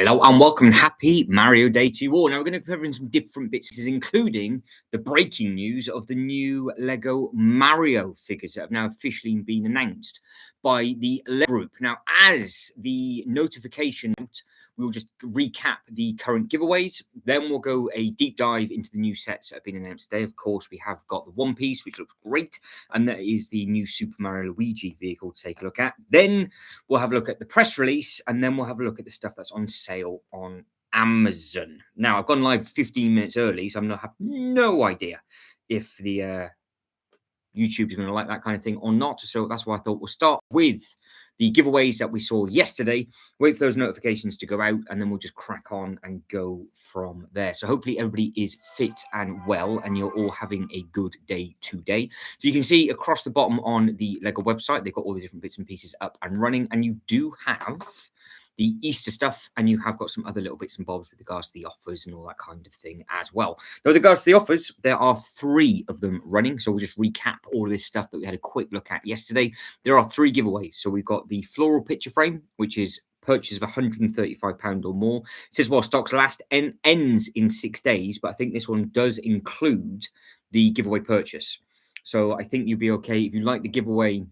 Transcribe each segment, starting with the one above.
Hello and welcome. Happy Mario Day to you all. Now we're going to cover in some different bits, including the breaking news of the new Lego Mario figures that have now officially been announced by the Lego Group. Now, as the notification, we'll just recap the current giveaways. Then we'll go a deep dive into the new sets that have been announced today. Of course, we have got the One Piece, which looks great, and that is the new Super Mario Luigi vehicle to take a look at. Then we'll have a look at the press release, and then we'll have a look at the stuff that's on sale on Amazon. Now, I've gone live 15 minutes early, so I have no idea if the YouTube is going to like that kind of thing or not. So that's why I thought we'll start with the giveaways that we saw yesterday, wait for those notifications to go out, and then we'll just crack on and go from there. So hopefully everybody is fit and well, and you're all having a good day today. So you can see across the bottom on the Lego website, they've got all the different bits and pieces up and running, and you do have the Easter stuff, and you have got some other little bits and bobs with regards to the offers and all that kind of thing as well. Now, with regards to the offers, there are 3 of them running. So we'll just recap all of this stuff that we had a quick look at yesterday. There are 3 giveaways. So we've got the floral picture frame, which is purchase of £135 or more. It says while stocks last and ends in 6 days, but I think this one does include the giveaway purchase. So I think you'll be okay if you like the giveaway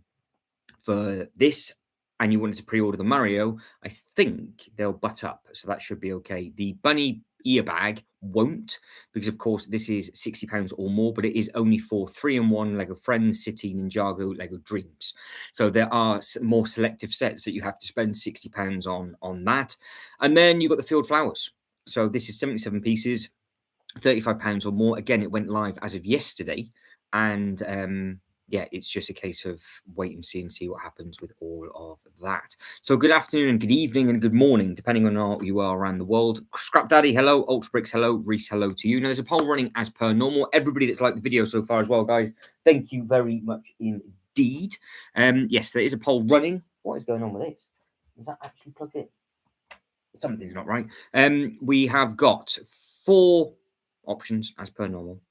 for this and you wanted to pre-order the Mario. I think they'll butt up, so that should be okay. The bunny ear bag won't, because of course this is £60 or more, but it is only for 3-in-1 Lego Friends, City, Ninjago, Lego Dreams. So there are more selective sets that you have to spend £60 on that. And then you've got the field flowers. So this is 77 pieces, £35 or more. Again, it went live as of yesterday, and yeah, it's just a case of wait and see what happens with all of that. So good afternoon and good evening and good morning, depending on how you are around the world. Scrap Daddy, hello. Ultrabricks, hello. Reese, hello to you. Now, there's a poll running as per normal. Everybody that's liked the video so far as well, guys, thank you very much indeed. Yes, there is a poll running. What is going on with this? Is that actually plugged in? Something's not right. We have got 4 options as per normal.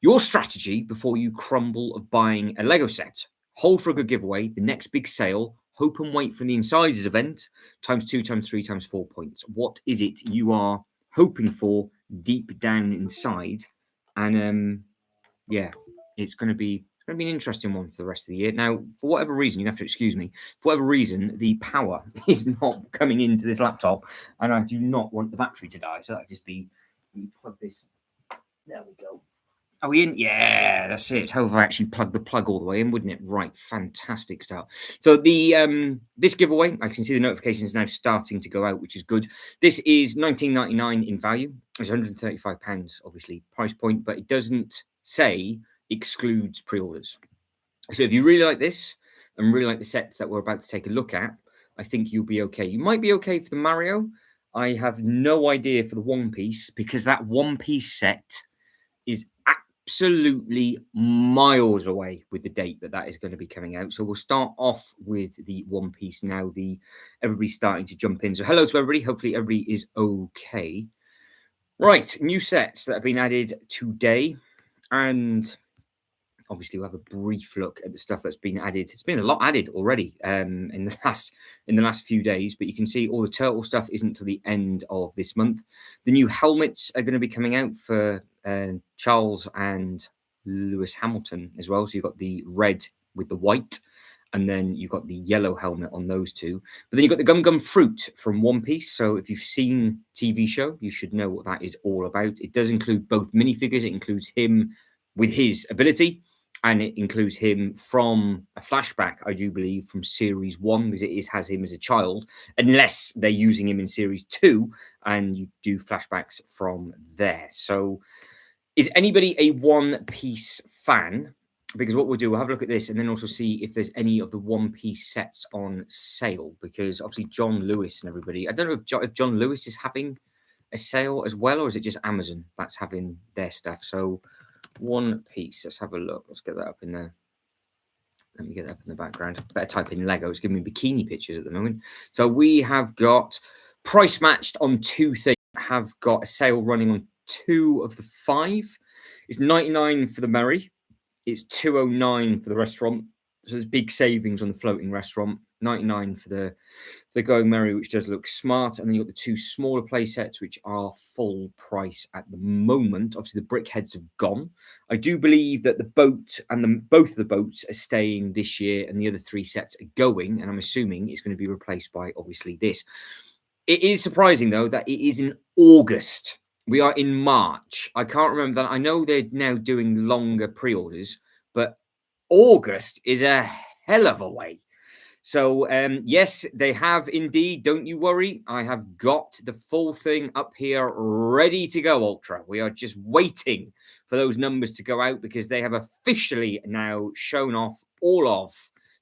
Your strategy before you crumble of buying a Lego set. Hold for a good giveaway, the next big sale, hope and wait for the Insiders event, ×2, ×3, ×4 points. What is it you are hoping for deep down inside? And yeah, it's going to be an interesting one for the rest of the year. Now, for whatever reason, you have to excuse me, for whatever reason, the power is not coming into this laptop, and I do not want the battery to die. So that'll just be, let me plug this. There we go. Are we in? Yeah, that's it. However, I actually plugged the plug all the way in, wouldn't it? Right, fantastic stuff. So the this giveaway, I can see the notifications now starting to go out, which is good. This is £19.99 in value. It's £135, obviously, price point, but it doesn't say excludes pre-orders. So if you really like this and really like the sets that we're about to take a look at, I think you'll be okay. You might be okay for the Mario. I have no idea for the One Piece, because that One Piece set is absolutely miles away with the date that is going to be coming out. So we'll start off with the One Piece now. Everybody's starting to jump in. So hello to everybody. Hopefully everybody is okay. Right, new sets that have been added today, and obviously we'll have a brief look at the stuff that's been added. It's been a lot added already in the last few days, but you can see all the turtle stuff isn't till the end of this month. The new helmets are going to be coming out for Charles and Lewis Hamilton as well. So you've got the red with the white, and then you've got the yellow helmet on those 2. But then you've got the Gum Gum Fruit from One Piece. So if you've seen TV show, you should know what that is all about. It does include both minifigures. It includes him with his ability, and it includes him from a flashback, I do believe, from Series 1, because it has him as a child, unless they're using him in Series 2, and you do flashbacks from there. So is anybody a One Piece fan? Because what we'll do, we'll have a look at this and then also see if there's any of the One Piece sets on sale, because obviously John Lewis and everybody, I don't know if John Lewis is having a sale as well, or is it just Amazon that's having their stuff? So One Piece, let's have a look. Let's get that up in there. Let me get that up in the background. Better type in Lego. It's giving me bikini pictures at the moment. So we have got price matched on 2 things. Have got a sale running on 2 of the 5. It's £99 for the Merry. It's £209 for the restaurant. So there's big savings on the floating restaurant. £99 for the Going Merry, which does look smart. And then you've got the two smaller play sets, which are full price at the moment. Obviously, the brick heads have gone. I do believe that the boat and both of the boats are staying this year, and the other three sets are going. And I'm assuming it's going to be replaced by obviously this. It is surprising though that it is in August. We are in March. I can't remember that. I know they're now doing longer pre-orders, but August is a hell of a way. So, yes, they have indeed. Don't you worry. I have got the full thing up here ready to go, Ultra. We are just waiting for those numbers to go out because they have officially now shown off all of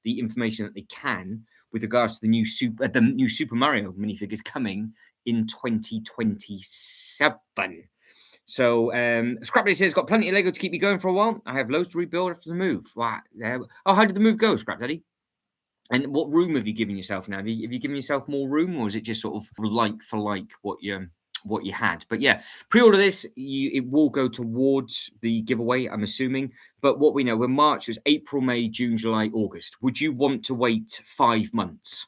the information that they can with regards to the new Super Mario minifigures coming in 2027. So, Scrappy says, got plenty of Lego to keep me going for a while. I have loads to rebuild after the move. Wow. Oh, how did the move go, Scrap Daddy? And what room have you given yourself now? Have you given yourself more room, or is it just sort of like for like what you had? But yeah, pre-order this. It will go towards the giveaway, I'm assuming. But what we know, when March was April, May, June, July, August. Would you want to wait 5 months?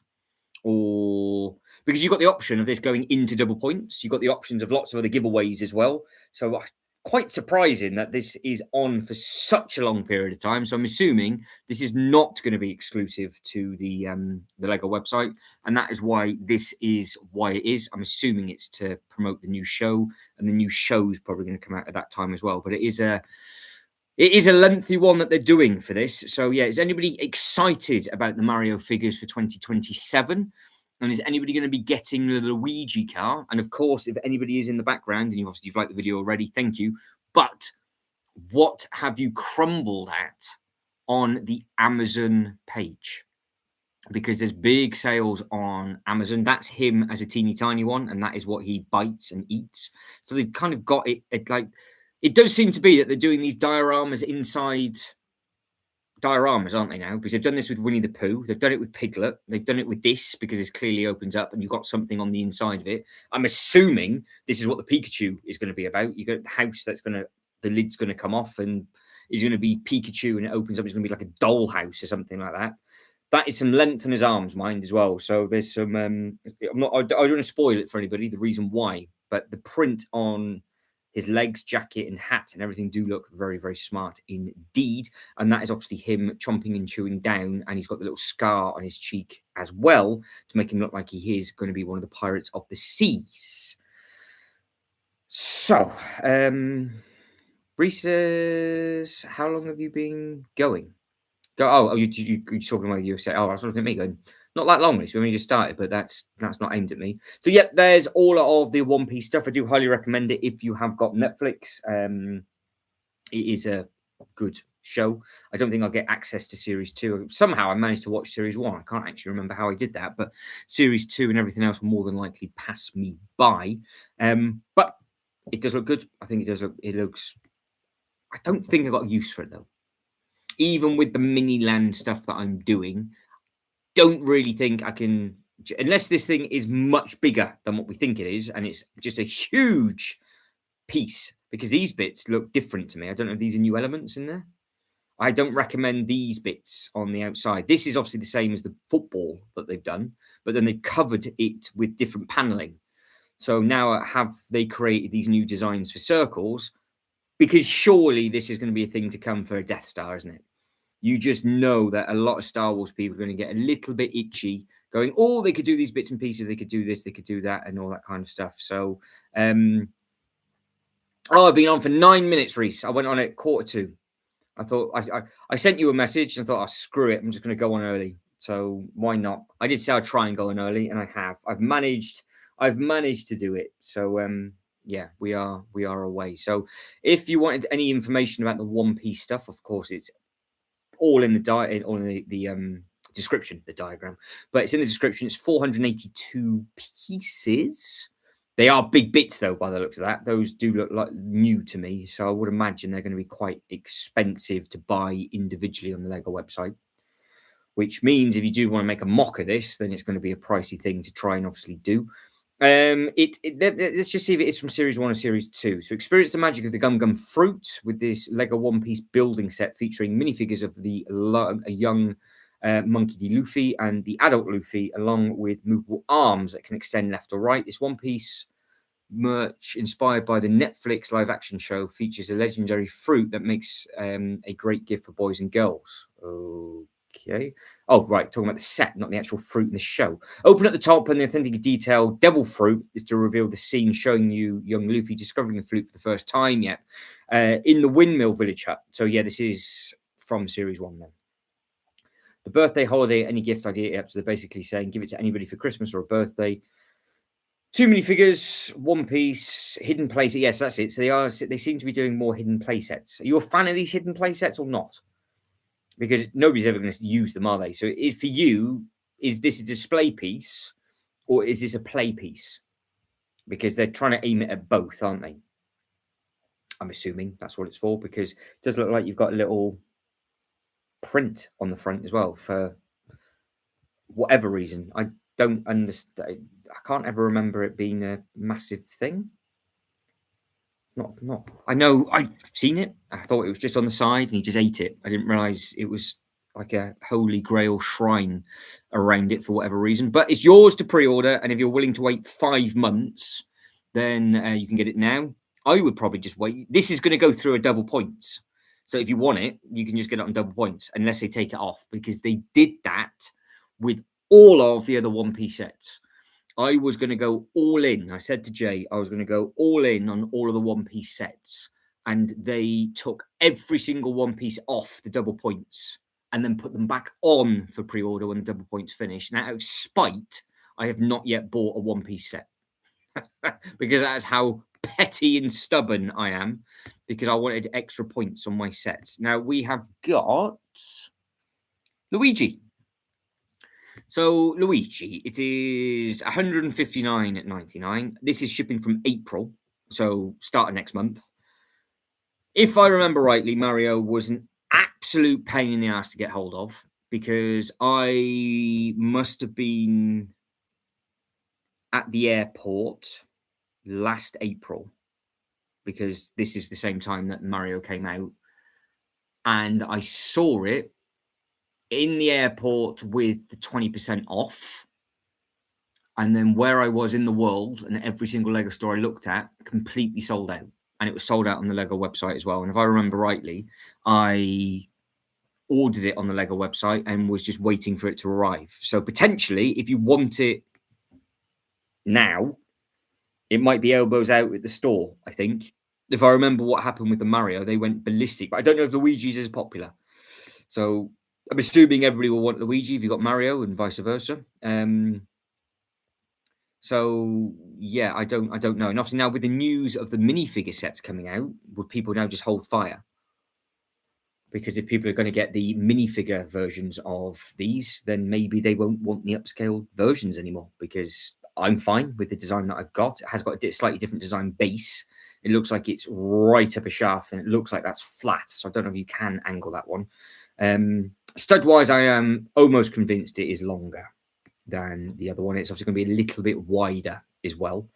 Or because you've got the option of this going into double points, you've got the options of lots of other giveaways as well. So quite surprising that this is on for such a long period of time. So I'm assuming this is not going to be exclusive to the Lego website, and that is why this is why it is. I'm assuming it's to promote the new show, and the new show is probably going to come out at that time as well. But it is a lengthy one that they're doing for this. So, yeah, is anybody excited about the Mario figures for 2027? And is anybody going to be getting the Luigi car? And, of course, if anybody is in the background, and you've liked the video already, thank you. But what have you crumbled at on the Amazon page? Because there's big sales on Amazon. That's him as a teeny tiny one, and that is what he bites and eats. So they've kind of got it like... It does seem to be that they're doing these dioramas inside dioramas, aren't they now? Because they've done this with Winnie the Pooh. They've done it with Piglet. They've done it with this because this clearly opens up and you've got something on the inside of it. I'm assuming this is what the Pikachu is going to be about. You got the house the lid's going to come off and is going to be Pikachu and it opens up. It's going to be like a doll house or something like that. That is some length in his arms, mind, as well. So there's some... I don't want to spoil it for anybody, the reason why. But the print on... his legs, jacket, and hat and everything do look very, very smart indeed. And that is obviously him chomping and chewing down. And he's got the little scar on his cheek as well to make him look like he is going to be one of the pirates of the seas. So, Reese says, how long have you been going? You're talking about you say, I was looking at me going, not that long, Reese. We only just started, but that's not aimed at me. So, yep, there's all of the One Piece stuff. I do highly recommend it if you have got Netflix. It is a good show. I don't think I'll get access to Series 2. Somehow I managed to watch Series 1. I can't actually remember how I did that, but Series 2 and everything else will more than likely pass me by. But it does look good. I think it looks... I don't think I've got a use for it, though. Even with the mini land stuff that I'm doing, don't really think I can, unless this thing is much bigger than what we think it is, and it's just a huge piece, because these bits look different to me. I don't know if these are new elements in there. I don't recommend these bits on the outside. This is obviously the same as the football that they've done, but then they've covered it with different paneling. So now have they created these new designs for circles? Because surely this is going to be a thing to come for a Death Star, isn't it? You just know that a lot of Star Wars people are going to get a little bit itchy, going, oh, they could do these bits and pieces, they could do this, they could do that, and all that kind of stuff. So, I've been on for 9 minutes, Reese. I went on at 1:45. I thought I sent you a message and I thought, screw it, I'm just going to go on early. So why not? I did say I'd try and go on early, and I have. I've managed to do it. So yeah, we are away. So if you wanted any information about the One Piece stuff, of course, it's all in the description, the diagram. But it's in the description. It's 482 pieces. They are big bits, though, by the looks of that. Those do look like new to me. So I would imagine they're going to be quite expensive to buy individually on the Lego website. Which means if you do want to make a mock of this, then it's going to be a pricey thing to try and obviously do. Let's just see if it is from Series 1 or Series 2. So experience the magic of the Gum Gum Fruit with this Lego One Piece building set featuring minifigures of a young Monkey D. Luffy and the adult Luffy, along with movable arms that can extend left or right. This One Piece merch, inspired by the Netflix live-action show, features a legendary fruit that makes a great gift for boys and girls. Okay. Oh, right. Talking about the set, not the actual fruit in the show. Open at the top, and the authentic detail, devil fruit, is to reveal the scene showing you young Luffy discovering the fruit for the first time yet in the Windmill Village hut. So, yeah, this is from Series 1 then. The birthday, holiday, any gift idea. Yep, so they're basically saying give it to anybody for Christmas or a birthday. Too many figures, One Piece, hidden playsets. Yes, that's it. So they seem to be doing more hidden playsets. Are you a fan of these hidden playsets or not? Because nobody's ever going to use them, are they? So for you, is this a display piece or is this a play piece? Because they're trying to aim it at both, aren't they? I'm assuming that's what it's for, because it does look like you've got a little print on the front as well for whatever reason. I don't understand. I can't ever remember it being a massive thing. Not. I know I've seen it. I thought it was just on the side and he just ate it. I didn't realize it was like a holy grail shrine around it for whatever reason. But it's yours to pre-order, and if you're willing to wait 5 months, then you can get it now. I would probably just wait. This is going to go through a double points. So if you want it, you can just get it on double points, unless they take it off, because they did that with all of the other One Piece sets. I was going to go all in. I said to Jay, I was going to go all in on all of the One Piece sets. And they took every single One Piece off the double points and then put them back on for pre-order when the double points finish. Now, out of spite, I have not yet bought a One Piece set because that's how petty and stubborn I am, because I wanted extra points on my sets. Now, we have got Luigi. So Luigi, it is 159.99. This is shipping from April, so start of next month. If I remember rightly, Mario was an absolute pain in the ass to get hold of, because I must have been at the airport last April, because this is the same time that Mario came out, and I saw it in the airport with the 20% off. And then where I was in the world and every single Lego store I looked at completely sold out. And it was sold out on the Lego website as well. And if I remember rightly, I ordered it on the Lego website and was just waiting for it to arrive. So potentially, if you want it now, it might be elbows out at the store, I think. If I remember what happened with the Mario, they went ballistic. But I don't know if Luigi's is popular. So I'm assuming everybody will want Luigi if you've got Mario and vice versa. So yeah, I don't know. And obviously now with the news of the minifigure sets coming out, would people now just hold fire? Because if people are going to get the minifigure versions of these, then maybe they won't want the upscale versions anymore, because I'm fine with the design that I've got. It has got a slightly different design base. It looks like it's right up a shaft, and it looks like that's flat. So I don't know if you can angle that one. Stud-wise, I am almost convinced it is longer than the other one. It's obviously going to be a little bit wider as well.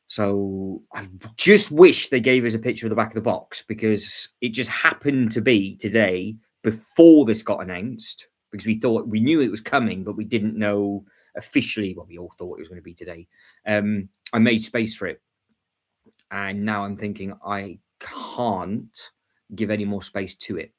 So I just wish they gave us a picture of the back of the box, because it just happened to be today before this got announced, because we knew it was coming, but we didn't know officially. Well, we all thought it was going to be today. I made space for it, and now I'm thinking I can't give any more space to it.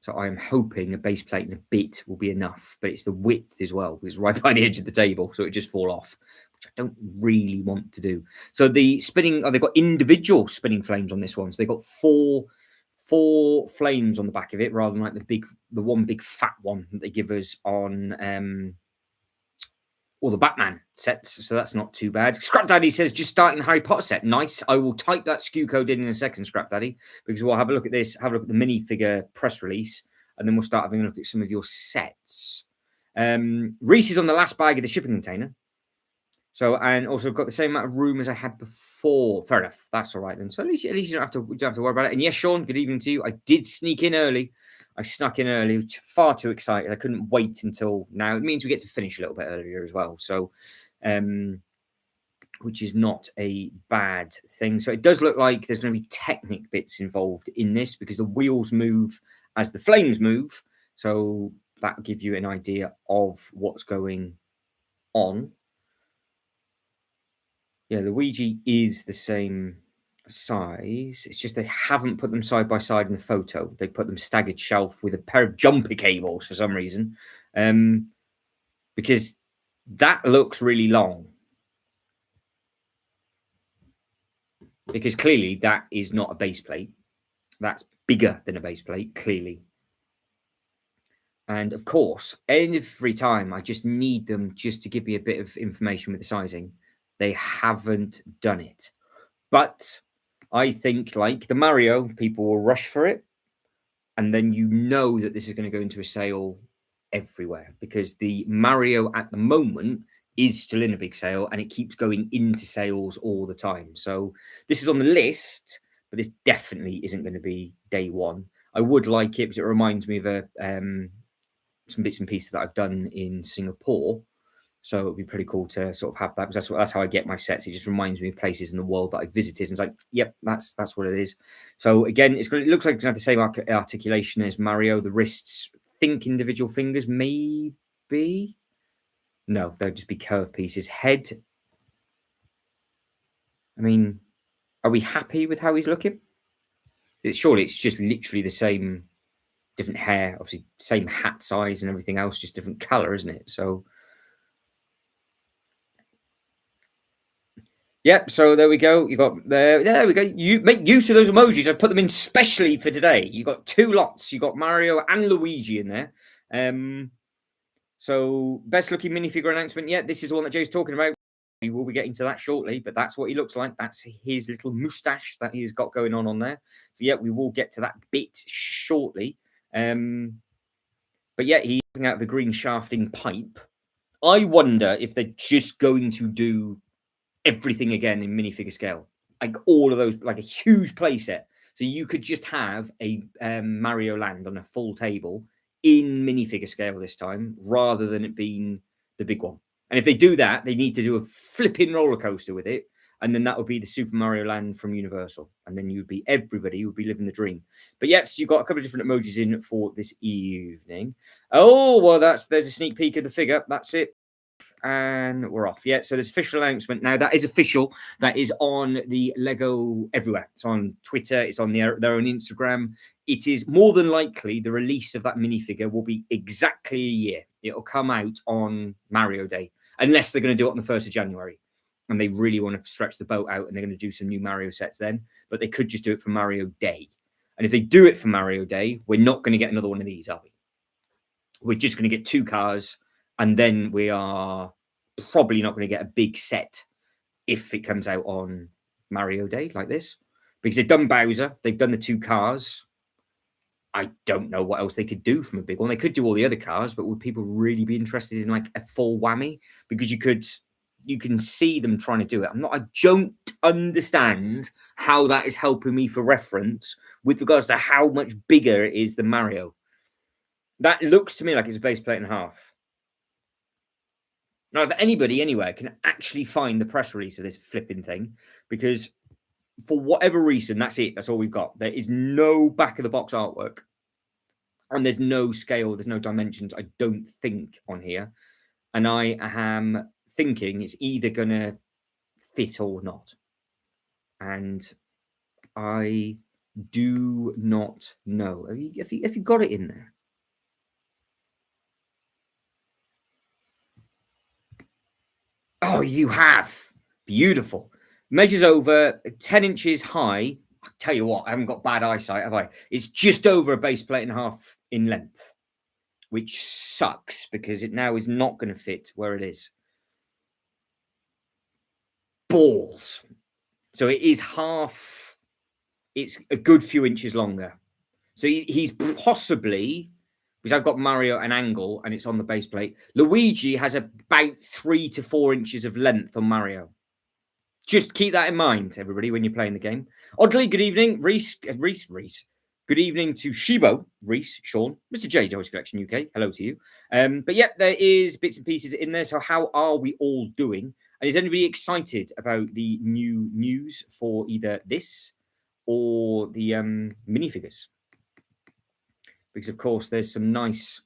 So I'm hoping a base plate and a bit will be enough, but it's the width as well. It's right by the edge of the table, so it just fall off, which I don't really want to do. So the spinning, they've got individual spinning flames on this one. So they've got four flames on the back of it, rather than like the one big fat one that they give us on all the Batman sets. So that's not too bad. Scrap Daddy says, just starting the Harry Potter set. Nice. I will type that SKU code in a second, Scrap Daddy, because we'll have a look at this, have a look at the minifigure press release, and then we'll start having a look at some of your sets. Reese is on the last bag of the shipping container. So, and also got the same amount of room as I had before. Fair enough. That's all right then. So at least you don't have to worry about it. And yes, Sean, good evening to you. I did sneak in early. I snuck in early, far too excited. I couldn't wait until now. It means we get to finish a little bit earlier as well. So, which is not a bad thing. So it does look like there's going to be Technic bits involved in this, because the wheels move as the flames move. So that'll give you an idea of what's going on. Yeah, Luigi is the same size. It's just they haven't put them side by side in the photo. They put them staggered shelf with a pair of jumper cables for some reason, because that looks really long. Because clearly that is not a base plate. That's bigger than a base plate, clearly. And of course, every time I just need them just to give me a bit of information with the sizing, they haven't done it. But I think, like the Mario, people will rush for it. And then you know that this is going to go into a sale everywhere because the Mario at the moment is still in a big sale and it keeps going into sales all the time. So this is on the list, but this definitely isn't going to be day one. I would like it because it reminds me of some bits and pieces that I've done in Singapore. So it'd be pretty cool to sort of have that because that's how I get my sets. It just reminds me of places in the world that I visited. And it's like, yep, that's what it is. So again, it looks like it's gonna have the same articulation as Mario. The wrists, think individual fingers, maybe. No, they'll just be curved pieces. Head. I mean, are we happy with how he's looking? Surely it's just literally the same, different hair, obviously same hat size and everything else, just different color, isn't it? So. Yep, so there we go. You got there we go. You make use of those emojis. I put them in specially for today. You got two lots. You got Mario and Luigi in there. So best looking minifigure announcement. Yeah, this is the one that Joe's talking about. We will be getting to that shortly, but that's what he looks like. That's his little moustache that he's got going on there. So yeah, we will get to that bit shortly. But yeah, he's looking out the green shafting pipe. I wonder if they're just going to do everything again in minifigure scale, like all of those, like a huge playset. So you could just have a Mario Land on a full table in minifigure scale this time, rather than it being the big one. And if they do that, they need to do a flipping roller coaster with it, and then that would be the Super Mario Land from Universal, and then everybody would be living the dream. But yes, you've got a couple of different emojis in for this evening. Oh well, there's a sneak peek of the figure. That's it. And we're off. Yeah, so there's official announcement now. That is official. That is on the Lego everywhere. It's on Twitter. It's on their own Instagram. It is more than likely the release of that minifigure will be exactly a year. It'll come out on Mario Day, unless they're going to do it on the 1st of January. And they really want to stretch the boat out and they're going to do some new Mario sets then. But they could just do it for Mario Day. And if they do it for Mario Day, we're not going to get another one of these, are we? We're just going to get two cars. And then we are probably not going to get a big set if it comes out on Mario Day like this. Because they've done Bowser, they've done the two cars. I don't know what else they could do from a big one. They could do all the other cars, but would people really be interested in like a full whammy? Because you can see them trying to do it. I don't understand how that is helping me for reference with regards to how much bigger it is than Mario. That looks to me like it's a base plate and a half. Now, if anybody anywhere can actually find the press release of this flipping thing, because for whatever reason, that's it. That's all we've got. There is no back of the box artwork, and there's no scale, there's no dimensions, I don't think, on here. And I am thinking it's either going to fit or not. And I do not know. Have you got it in there? Oh, you have. Beautiful. Measures over 10 inches high. I'll tell you what, I haven't got bad eyesight, have I? It's just over a base plate and a half in length, which sucks because it now is not going to fit where it is. Balls. So it is half, it's a good few inches longer. So he's possibly, because I've got Mario an angle and it's on the base plate. Luigi has about 3 to 4 inches of length on Mario. Just keep that in mind, everybody, when you're playing the game. Oddly, good evening, Reese. Good evening to Shibo, Reese, Sean, Mr. J, Toys Collection UK. Hello to you. But yeah, there is bits and pieces in there. So how are we all doing? And is anybody excited about the new news for either this or the minifigures? Because of course, there's some nice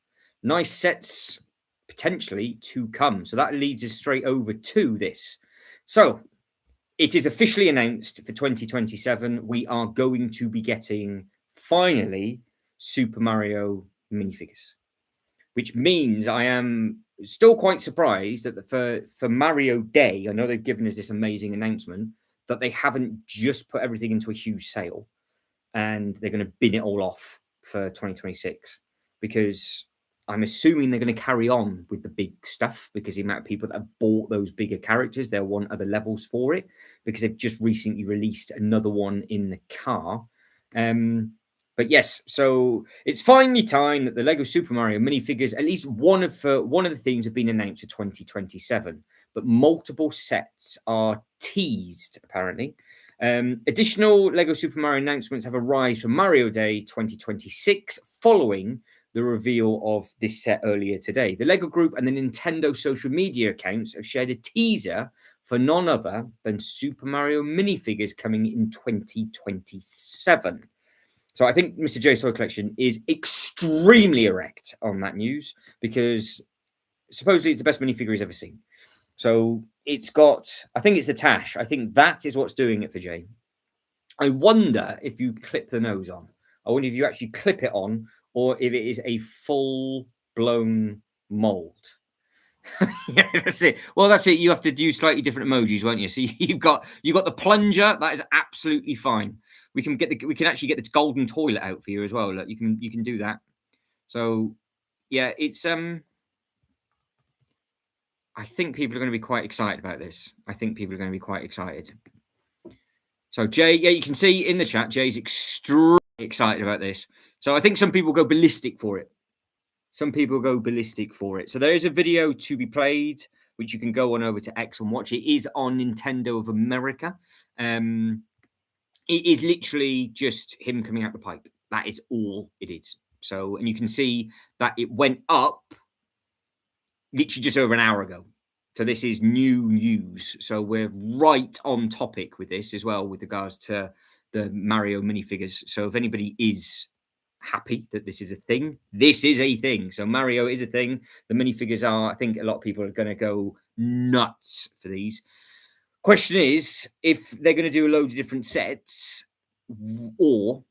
nice sets potentially to come. So that leads us straight over to this. So it is officially announced for 2027. We are going to be getting finally Super Mario minifigures, which means I am still quite surprised that for Mario Day, I know they've given us this amazing announcement that they haven't just put everything into a huge sale and they're going to bin it all off for 2026 because I'm assuming they're going to carry on with the big stuff because the amount of people that have bought those bigger characters, they'll want other levels for it because they've just recently released another one in the car. But yes, so it's finally time that the Lego Super Mario minifigures, at least one of the themes have been announced for 2027, but multiple sets are teased apparently. Additional Lego Super Mario announcements have arrived for Mario Day 2026 following the reveal of this set earlier today. The Lego Group and the Nintendo social media accounts have shared a teaser for none other than Super Mario minifigures coming in 2027. So I think Mr. J's Toy Collection is extremely erect on that news because supposedly it's the best minifigure he's ever seen. So it's got, I think it's the Tash. I think that is what's doing it for Jay. I wonder if you clip the nose on. I wonder if you actually clip it on or if it is a full blown mold. Yeah, that's it. Well, that's it. You have to use slightly different emojis, won't you? So you've got the plunger. That is absolutely fine. We can actually get the golden toilet out for you as well. Look, you can do that. So yeah, it's I think people are going to be quite excited about this. I think people are going to be quite excited. So Jay, yeah, you can see in the chat, Jay's extremely excited about this. So I think some people go ballistic for it. Some people go ballistic for it. So there is a video to be played, which you can go on over to X and watch. It is on Nintendo of America. It is literally just him coming out the pipe. That is all it is. So, and you can see that it went up literally just over an hour ago. So this is new news. So we're right on topic with this as well with regards to the Mario minifigures. So if anybody is happy that this is a thing, this is a thing. So Mario is a thing. The minifigures are, I think a lot of people are going to go nuts for these. Question is, if they're going to do a load of different sets, or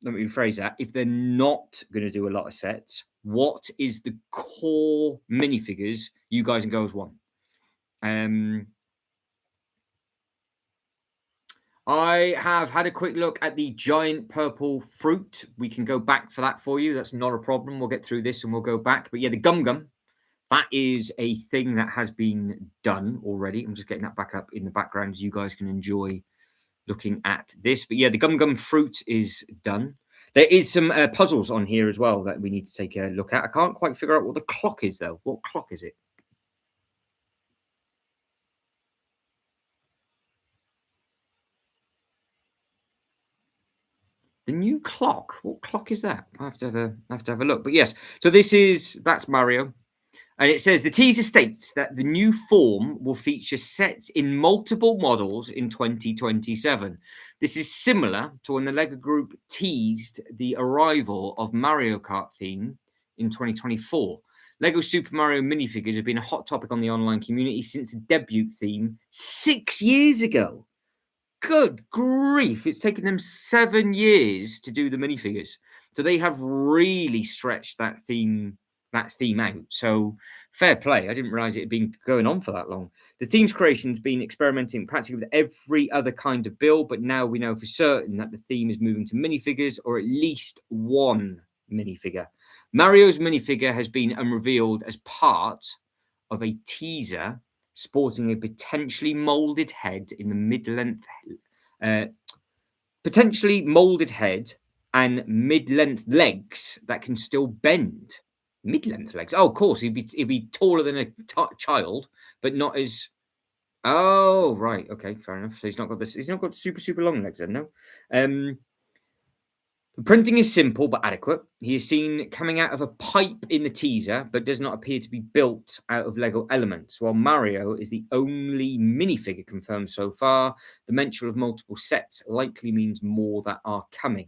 let me rephrase that, if they're not going to do a lot of sets, what is the core minifigures you guys and girls want? I have had a quick look at the giant purple fruit. We can go back for that for you. That's not a problem. We'll get through this and we'll go back. But yeah, the gum gum, that is a thing that has been done already. I'm just getting that back up in the background as you guys can enjoy looking at this. But yeah, the gum gum fruit is done. There is some puzzles on here as well that we need to take a look at. I can't quite figure out what the clock is though. What clock is it? The new clock. What clock is that? I have to have a look. But yes, so that's Mario. And it says the teaser states that the new form will feature sets in multiple models in 2027. This is similar to when the Lego Group teased the arrival of Mario Kart theme in 2024. Lego Super Mario minifigures have been a hot topic on the online community since the debut theme 6 years ago. Good grief, it's taken them 7 years to do the minifigures. So they have really stretched that theme out. So fair play. I didn't realize it had been going on for that long. The theme's creation has been experimenting practically with every other kind of build, but now we know for certain that the theme is moving to minifigures or at least one minifigure. Mario's minifigure has been unrevealed as part of a teaser sporting a potentially molded head in the mid-length, potentially molded head and mid-length legs that can still bend. Mid-length legs. Oh, of course, he'd be taller than a child, but not as. Oh, right. Okay, fair enough. So he's not got this. He's not got super long legs, then. No. The printing is simple but adequate. He is seen coming out of a pipe in the teaser, but does not appear to be built out of Lego elements. While Mario is the only minifigure confirmed so far, the mention of multiple sets likely means more that are coming.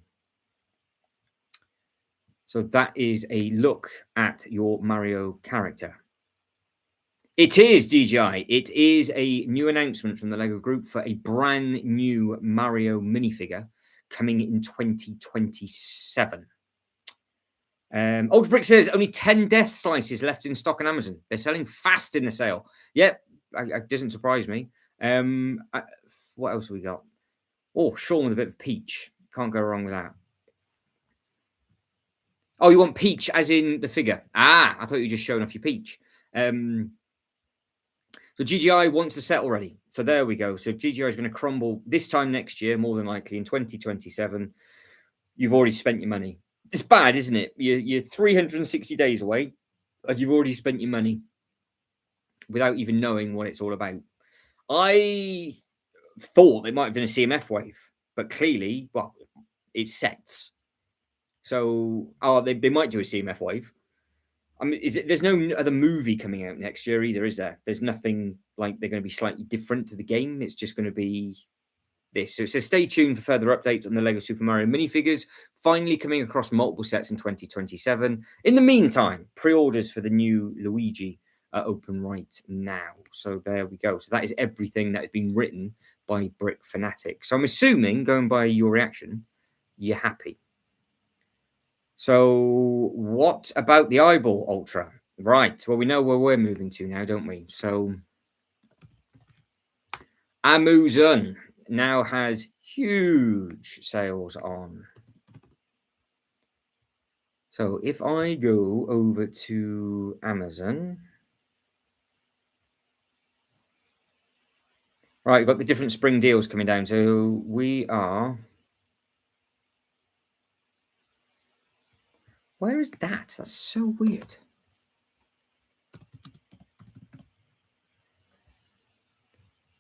So that is a look at your Mario character. It is DJI. It is a new announcement from the Lego Group for a brand new Mario minifigure coming in 2027. Ultra Brick says only 10 death slices left in stock on Amazon. They're selling fast in the sale. Yep, it doesn't surprise me. What else have we got? Oh, Sean with a bit of peach. Can't go wrong with that. Oh, you want peach as in the figure? Ah, I thought you were just showing off your peach. So GGI wants to set already. So there we go. So GGI is going to crumble this time next year, more than likely in 2027. You've already spent your money. It's bad, isn't it? You're 360 days away, and you've already spent your money without even knowing what it's all about. I thought they might have done a CMF wave, but clearly, well, it sets. So, they might do a CMF wave. I mean, there's no other movie coming out next year either, is there? There's nothing like they're going to be slightly different to the game. It's just going to be this. So it says stay tuned for further updates on the Lego Super Mario minifigures, finally coming across multiple sets in 2027. In the meantime, pre-orders for the new Luigi are open right now. So there we go. So that is everything that has been written by Brick Fanatic. So I'm assuming, going by your reaction, you're happy. So what about the eyeball Ultra? Right. Well, we know where we're moving to now, don't we? So Amazon now has huge sales on. So if I go over to Amazon, right, we've got the different spring deals coming down. So we are. Where is that? That's so weird.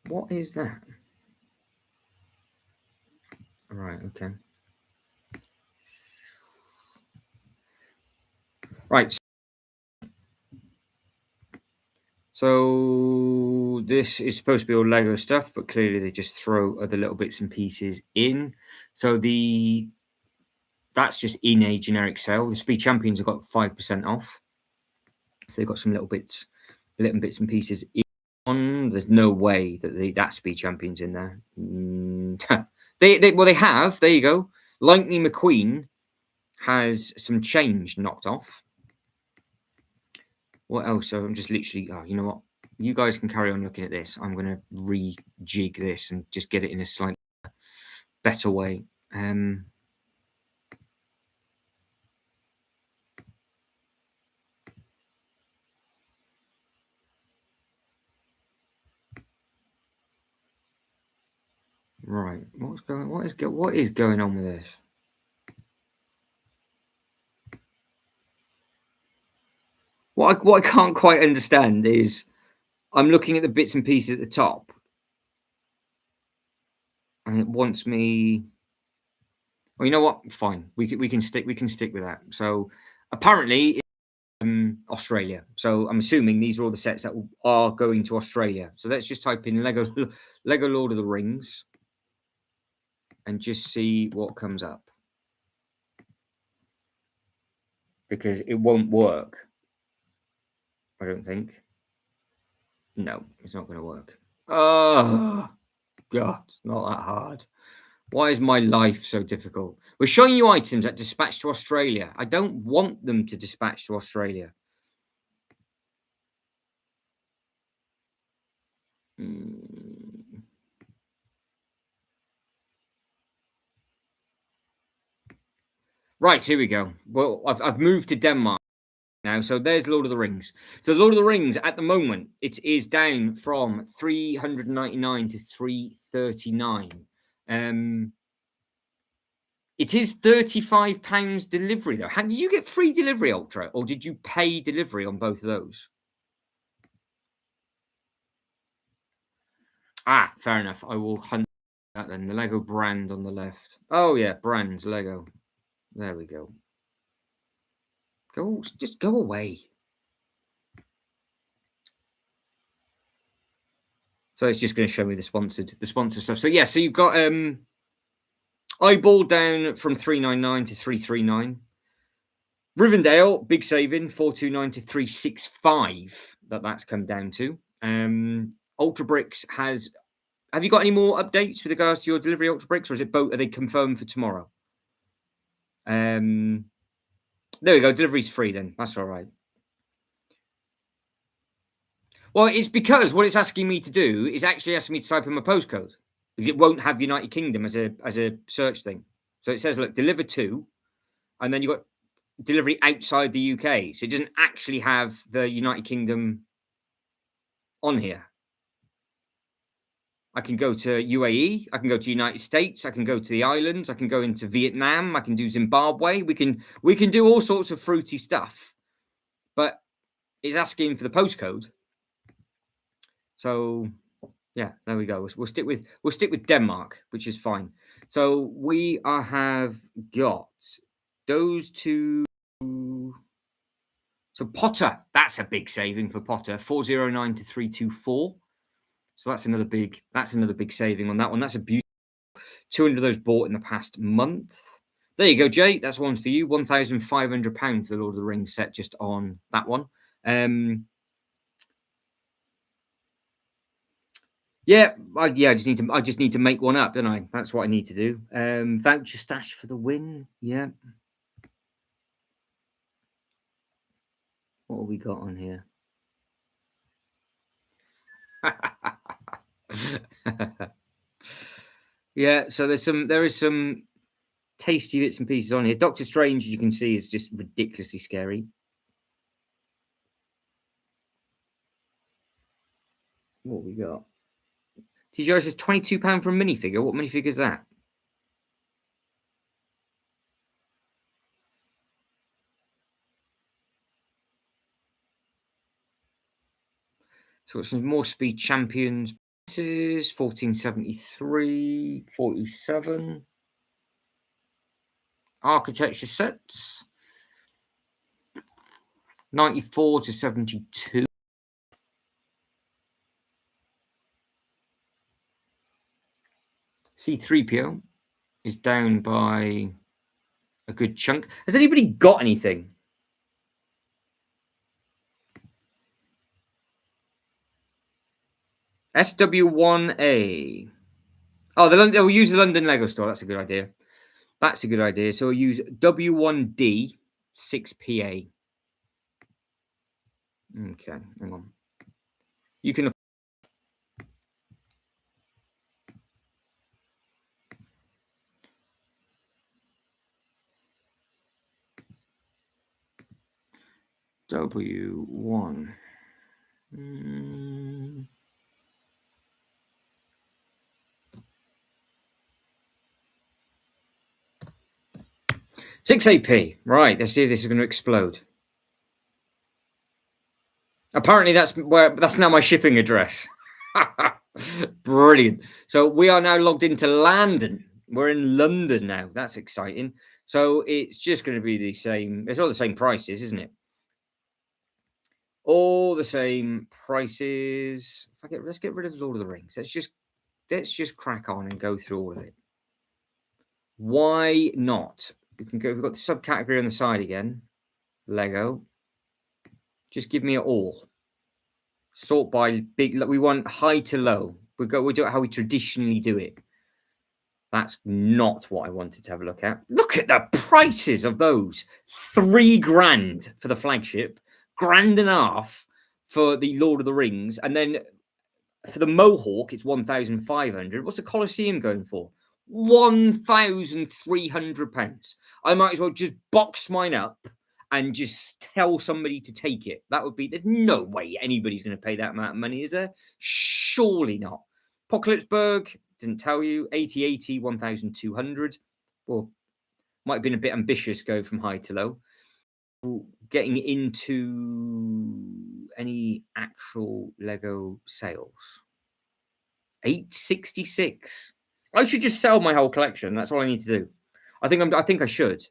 What is that? Right, okay. Right. So this is supposed to be all Lego stuff, but clearly they just throw other little bits and pieces in. So that's just in a generic sale. The Speed Champions have got 5% off. So they've got some little bits and pieces on. There's no way that that Speed Champion's in there. They have. There you go. Lightning McQueen has some change knocked off. What else? So I'm just literally. Oh, you know what? You guys can carry on looking at this. I'm going to rejig this and just get it in a slightly better way. Right. What is going on with this? What I can't quite understand is I'm looking at the bits and pieces at the top, and it wants me. Well, you know what? Fine. We can stick with that. So apparently, Australia. So I'm assuming these are all the sets that are going to Australia. So let's just type in Lego Lord of the Rings, and just see what comes up, because it won't work. I don't think. No, it's not going to work. Oh God, it's not that hard. Why is my life so difficult? We're showing you items that dispatch to Australia. I don't want them to dispatch to Australia. Right, here we go. Well, I've moved to Denmark now. So there's Lord of the Rings. So Lord of the Rings at the moment, it is down from 399 to 339. It is £35 delivery though. How did you get free delivery, Ultra, or did you pay delivery on both of those? Ah, fair enough. I will hunt that then. The Lego brand on the left. Oh yeah, brands Lego. There we go. Just go away. So it's just going to show me the sponsored stuff. So yeah, so you've got Eyeball down from 399 to 339. Rivendell, big saving, 429 to 365 that's come down to. Ultra Bricks has. Have you got any more updates with regards to your delivery, Ultra Bricks, or is it both? Are they confirmed for tomorrow? There we go. Delivery's free then. That's all right. Well, it's because what it's asking me to do is actually asking me to type in my postcode because it won't have United Kingdom as a search thing. So it says, look, deliver to, and then you've got delivery outside the UK. So it doesn't actually have the United Kingdom on here. I can go to UAE, I can go to United States, I can go to the islands, I can go into Vietnam, I can do Zimbabwe. We can do all sorts of fruity stuff. But it's asking for the postcode. So yeah, there we go. We'll stick with Denmark, which is fine. So we have got those two. So Potter, that's a big saving for Potter, 409 to 324. So that's another big saving on that one. That's a beautiful 200 of those bought in the past month. There you go, Jay. That's one for you. £1,500 for the Lord of the Rings set just on that one. Yeah, I just need to make one up, don't I? That's what I need to do. Voucher stash for the win. Yeah. What have we got on here? Yeah, so there is some tasty bits and pieces on here. Doctor Strange, as you can see, is just ridiculously scary. What have we got? TGR says £22 for a minifigure. What minifigure is that? So some more Speed Champions. This is 1473, 47. Architecture sets. 94 to 72. C3PO is down by a good chunk. Has anybody got anything? SW1A. Oh, we'll use the London Lego store. That's a good idea. So we'll use W1D 6PA. Okay, hang on. You can. W1. 6AP. Right, let's see if this is going to explode. Apparently that's now my shipping address. Brilliant. So we are now logged into London. We're in London now. That's exciting. So it's just going to be the same. It's all the same prices, isn't it? All the same prices. Let's get rid of Lord of the Rings. Let's just crack on and go through all of it. Why not? We can go. We've got the subcategory on the side again. Lego. Just give me it all. Sort by big. We want high to low. We do it how we traditionally do it. That's not what I wanted to have a look at. Look at the prices of those. £3,000 for the flagship, £1.5 for the Lord of the Rings, and then for the Mohawk, it's 1,500. What's the Colosseum going for? £1,300. I might as well just box mine up and just tell somebody to take it. There's no way anybody's going to pay that amount of money, is there? Surely not. Apocalypseburg, didn't tell you. 8080, 1,200. Well, might have been a bit ambitious going from high to low. Getting into any actual Lego sales. 866. I should just sell my whole collection. That's all I need to do. I think I should.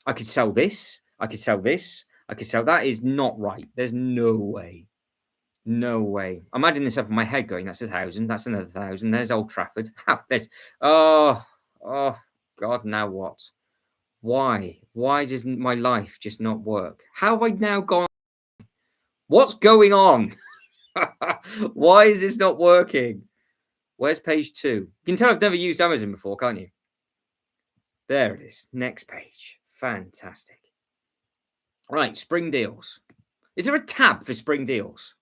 I could sell this. I could sell this. I could sell that. Is not right. There's no way. No way. I'm adding this up in my head going, that's 1,000. That's another 1,000. There's Old Trafford. There's, oh, God, now what? Why? Why doesn't my life just not work? How have I now gone? What's going on? Why is this not working? Where's page 2? You can tell I've never used Amazon before, can't you? There it is. Next page. Fantastic. Right, spring deals. Is there a tab for spring deals?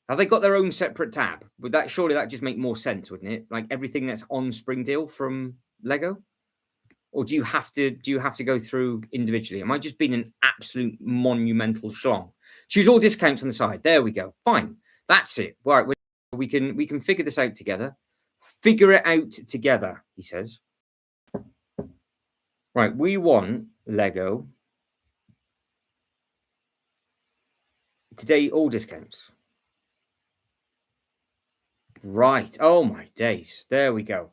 Have they got their own separate tab? Would that surely that just make more sense, wouldn't it? Like everything that's on spring deal from Lego? Or do you have to go through individually? Am I just being an absolute monumental schlong? Choose all discounts on the side. There we go. Fine. That's it. Right. We can figure this out together. Figure it out together, he says. Right. We want Lego today, all discounts. Right. Oh my days. There we go.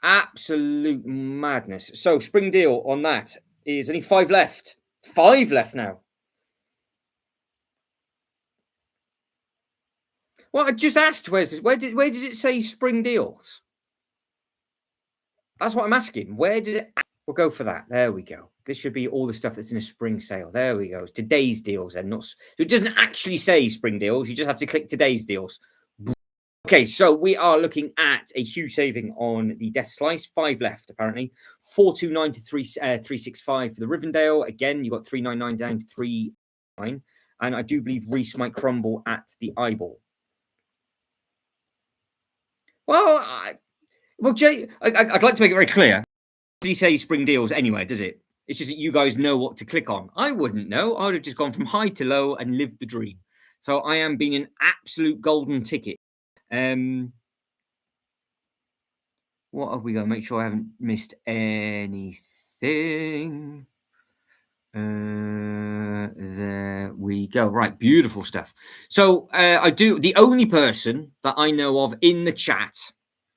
Absolute madness. So spring deal on that is only 5 left. 5 left now. Well, I just asked, where's this? Where does it say spring deals? That's what I'm asking. Where did it? We'll go for that. There we go. This should be all the stuff that's in a spring sale. There we go. It's today's deals, and not. So it doesn't actually say spring deals. You just have to click today's deals. Okay, so we are looking at a huge saving on the Death Slice. 5 left, apparently. 429 to 365 for the Rivendell. Again, you got 399 down to 39. And I do believe Reese might crumble at the eyeball. Well, Jay, I'd like to make it very clear. Did he say spring deals anyway, does it? It's just that you guys know what to click on. I wouldn't know. I would have just gone from high to low and lived the dream. So I am being an absolute golden ticket. What have we got? Make sure I haven't missed anything. There we go. Right, beautiful stuff. So the only person that I know of in the chat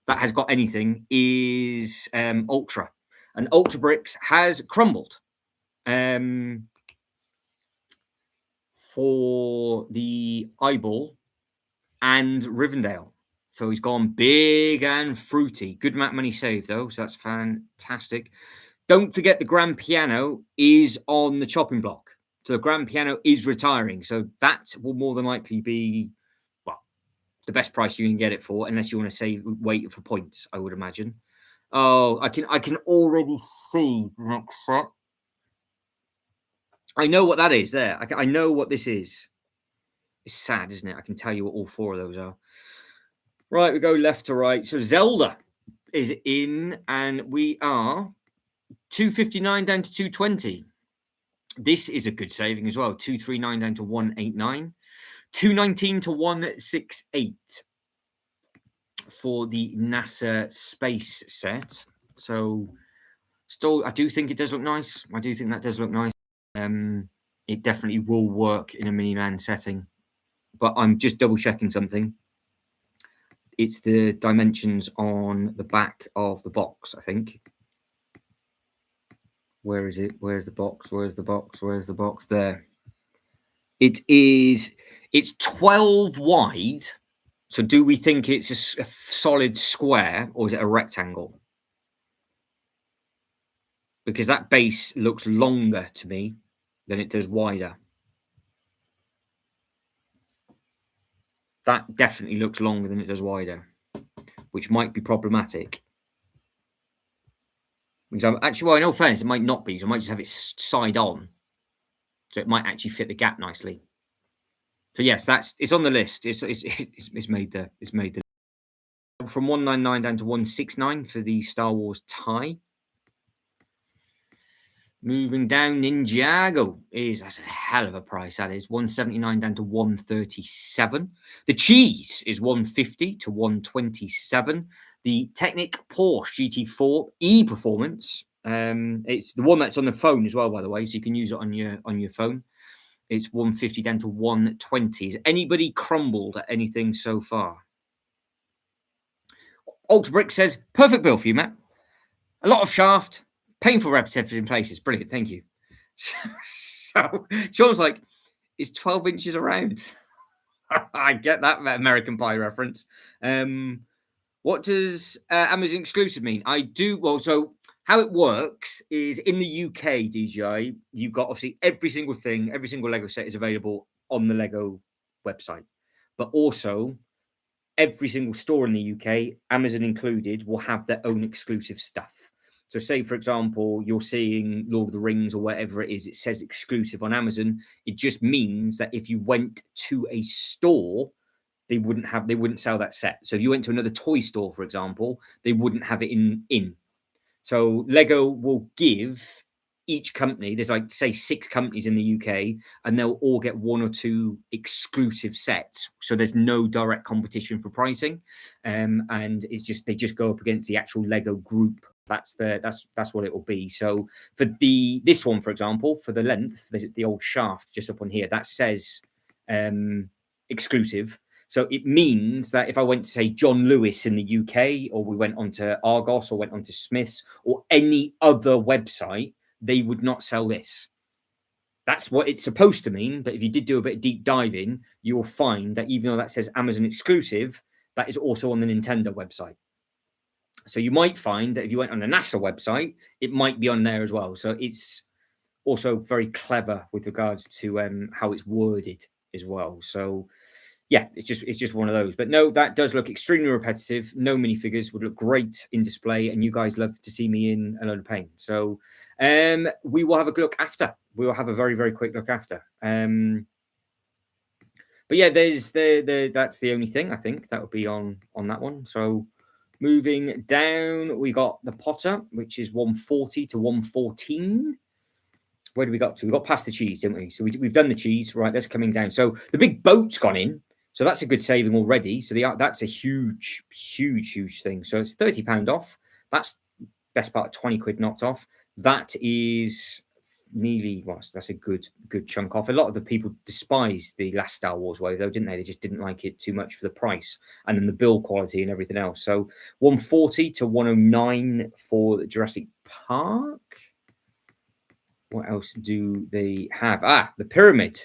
that has got anything is Ultra, and Ultra Bricks has crumbled for the eyeball and Rivendell. So he's gone big and fruity. Good amount of money saved though, so that's fantastic. Don't forget the grand piano is on the chopping block. So the grand piano is retiring. So that will more than likely be, well, the best price you can get it for, unless you want to save wait for points, I would imagine. Oh, I can already see the next set. I know what that is there. I know what this is. It's sad, isn't it? I can tell you what all 4 of those are. Right, we go left to right. So Zelda is in, and we are 259 down to 220. This is a good saving as well. 239 down to 189. 219 to 168 for the NASA space set. So still, I do think it does look nice. I do think that does look nice. It definitely will work in a Miniland setting. But I'm just double checking something. It's the dimensions on the back of the box, I think. Where is it? Where's the box? Where's the box? Where's the box? There. It's 12 wide. So do we think it's a solid square, or is it a rectangle? Because that base looks longer to me than it does wider. That definitely looks longer than it does wider, which might be problematic. Because actually, well, in all fairness, it might not be. So I might just have it side on, so it might actually fit the gap nicely. So yes, it's on the list. It's made the from 199 down to 169 for the Star Wars tie. Moving down, Ninjago that's a hell of a price. That is 179 down to 137. The cheese is 150 to 127. The Technic Porsche GT4 E Performance. It's the one that's on the phone as well, by the way, so you can use it on your phone. It's 150 down to 120. Has anybody crumbled at anything so far? Ultra Brick says, perfect bill for you, Matt. A lot of shaft, painful repetitive in places. Brilliant, thank you. So Sean's like, it's 12 inches around. I get that American Pie reference. What does Amazon exclusive mean? I do. Well, so How it works is in the UK, DJI, you've got obviously every single thing, every single Lego set is available on the Lego website. But also, every single store in the UK, Amazon included, will have their own exclusive stuff. So, say for example, you're seeing Lord of the Rings or whatever it is, it says exclusive on Amazon. It just means that if you went to a store, they wouldn't sell that set. So if you went to another toy store, for example, they wouldn't have it in. So Lego will give each company, there's like say 6 companies in the UK, and they'll all get 1 or 2 exclusive sets. So there's no direct competition for pricing. And it's just they just go up against the actual Lego group. That's what it will be. So for this one, for example, for the length, the old shaft just up on here, that says exclusive. So it means that if I went to say John Lewis in the UK, or we went onto Argos, or went onto Smiths, or any other website, they would not sell this. That's what it's supposed to mean. But if you did do a bit of deep diving, you will find that even though that says Amazon exclusive, that is also on the Nintendo website. So you might find that if you went on a NASA website, it might be on there as well. So it's also very clever with regards to how it's worded as well. So yeah, it's just one of those. But no, that does look extremely repetitive. No minifigures would look great in display, and you guys love to see me in a load of pain. So we will have a look after. We will have a very, very quick look after. But yeah, that's the only thing I think that would be on that one. So moving down, we got the Potter, which is 140 to 114. Where do we got to? We got past the cheese, didn't we? So we've done the cheese, right? That's coming down. So the big boat's gone in. So that's a good saving already. So that's a huge, huge, huge thing. So it's £30 off. That's best part of 20 quid knocked off. That is nearly, well, that's a good chunk off. A lot of the people despised the last Star Wars wave, though, didn't they? They just didn't like it too much for the price and then the build quality and everything else. So 140 to 109 for Jurassic Park. What else do they have? The Pyramid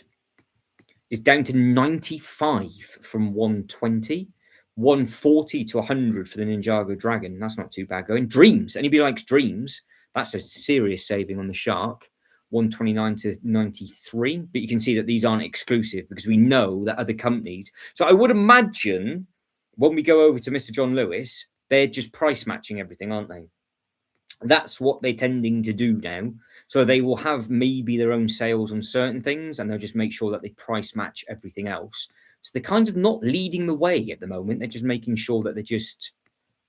is down to 95 from 120. 140 to 100 for the Ninjago Dragon. That's not too bad going. Dreams. Anybody likes Dreams? That's a serious saving on the Shark. 129 to 93. But you can see that these aren't exclusive because we know that other companies. So I would imagine when we go over to Mr. John Lewis, they're just price matching everything, aren't they? That's what they're tending to do now. So they will have maybe their own sales on certain things, and they'll just make sure that they price match everything else. So they're kind of not leading the way at the moment. They're just making sure that they're just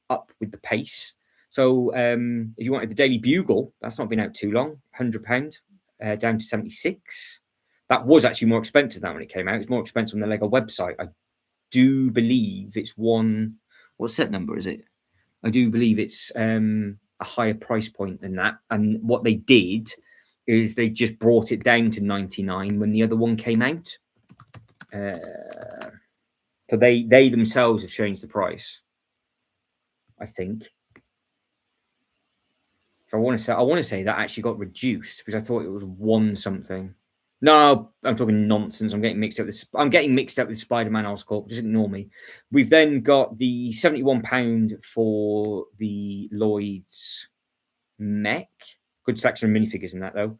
up with the pace. So if you wanted the Daily Bugle, that's not been out too long. £100 down to 76. That was actually more expensive than when it came out. It's more expensive on the Lego website. I do believe it's one. What set number is it? I do believe it's a higher price point than that. And what they did is they just brought it down to 99 when the other one came out. So they themselves have changed the price, I think. So I want to say that actually got reduced because I thought it was one something. No, I'm talking nonsense. I'm getting mixed up with Spider-Man Oscorp. Just ignore me. We've then got the £71 for the Lloyd's mech. Good selection of minifigures in that, though.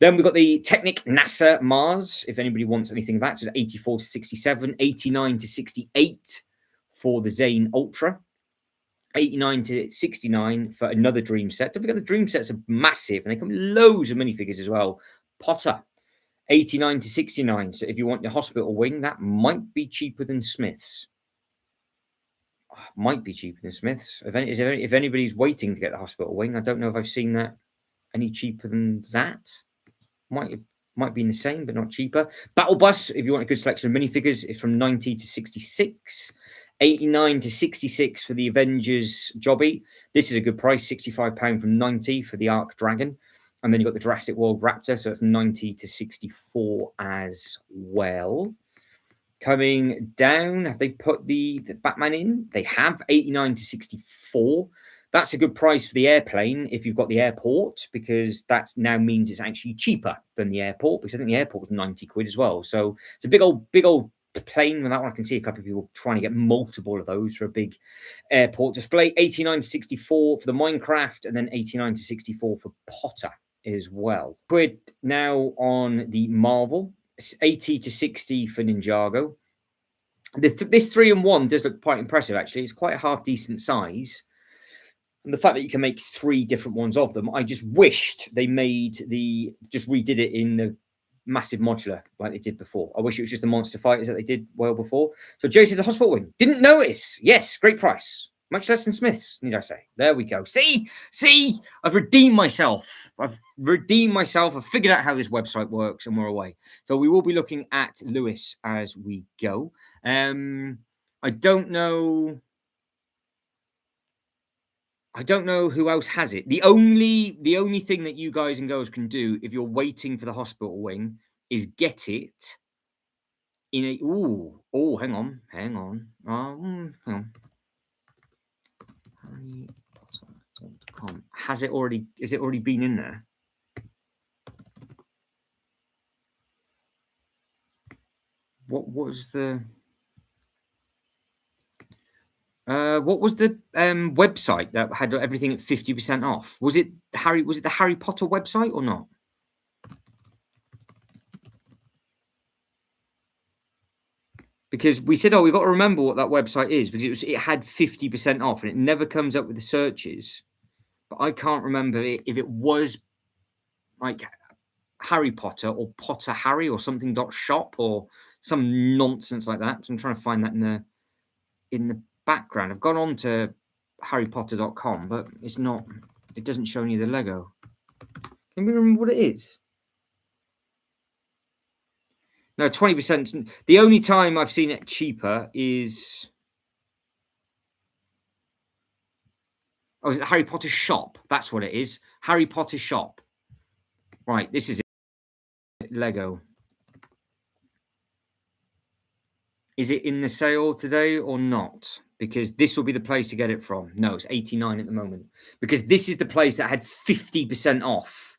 Then we've got the Technic NASA Mars, if anybody wants anything of that. So 84 to 67, 89 to 68 for the Zane Ultra. 89 to 69 for another dream set. Don't forget the dream sets are massive and they come with loads of minifigures as well. Potter, 89 to 69. So if you want the hospital wing, that might be cheaper than Smith's. Might be cheaper than Smith's. If anybody's waiting to get the hospital wing, I don't know if I've seen that any cheaper than that. Might be in the same, but not cheaper. Battle Bus, if you want a good selection of minifigures, is from 90 to 66. 89 to 66 for the Avengers Jobby. This is a good price, £65 from 90 for the Ark Dragon. And then you've got the Jurassic World Raptor, so that's 90 to 64 as well. Coming down, have they put the Batman in? They have, 89 to 64. That's a good price for the airplane if you've got the airport, because that now means it's actually cheaper than the airport, because I think the airport was 90 quid as well. So it's a big old plain with that one. I can see a couple of people trying to get multiple of those for a big airport display. 89 to 64 for the Minecraft, and then 89 to 64 for Potter as well. We're now on the Marvel. It's 80 to 60 for Ninjago. This 3-in-1 does look quite impressive, actually. It's quite a half decent size. And the fact that you can make 3 different ones of them, I just wished they just redid it in the massive modular like they did before. I wish it was just the monster fighters that they did well before. So Jason, the hospital wing, didn't notice. Yes, great price. Much less than Smith's, need I say. There we go. See, I've redeemed myself. I've figured out how this website works, and we're away. So we will be looking at Lewis as we go. I don't know who else has it. The only thing that you guys and girls can do if you're waiting for the hospital wing is get it in a hang on. Hang on. HarryPotter.com. Has it already been in there? What was the website that had everything at 50% off? Was it the Harry Potter website or not? Because we said, we've got to remember what that website is, because it had 50% off, and it never comes up with the searches. But I can't remember if it was like Harry Potter or Potter Harry or something .shop or some nonsense like that. So I'm trying to find that in the background. I've gone on to HarryPotter.com, but it's not. It doesn't show any of the Lego. Can we remember what it is? No, 20%. The only time I've seen it cheaper is. Oh, is it Harry Potter shop? That's what it is. Harry Potter shop. Right, this is it. Lego. Is it in the sale today or not? Because this will be the place to get it from. No, it's 89 at the moment. Because this is the place that had 50% off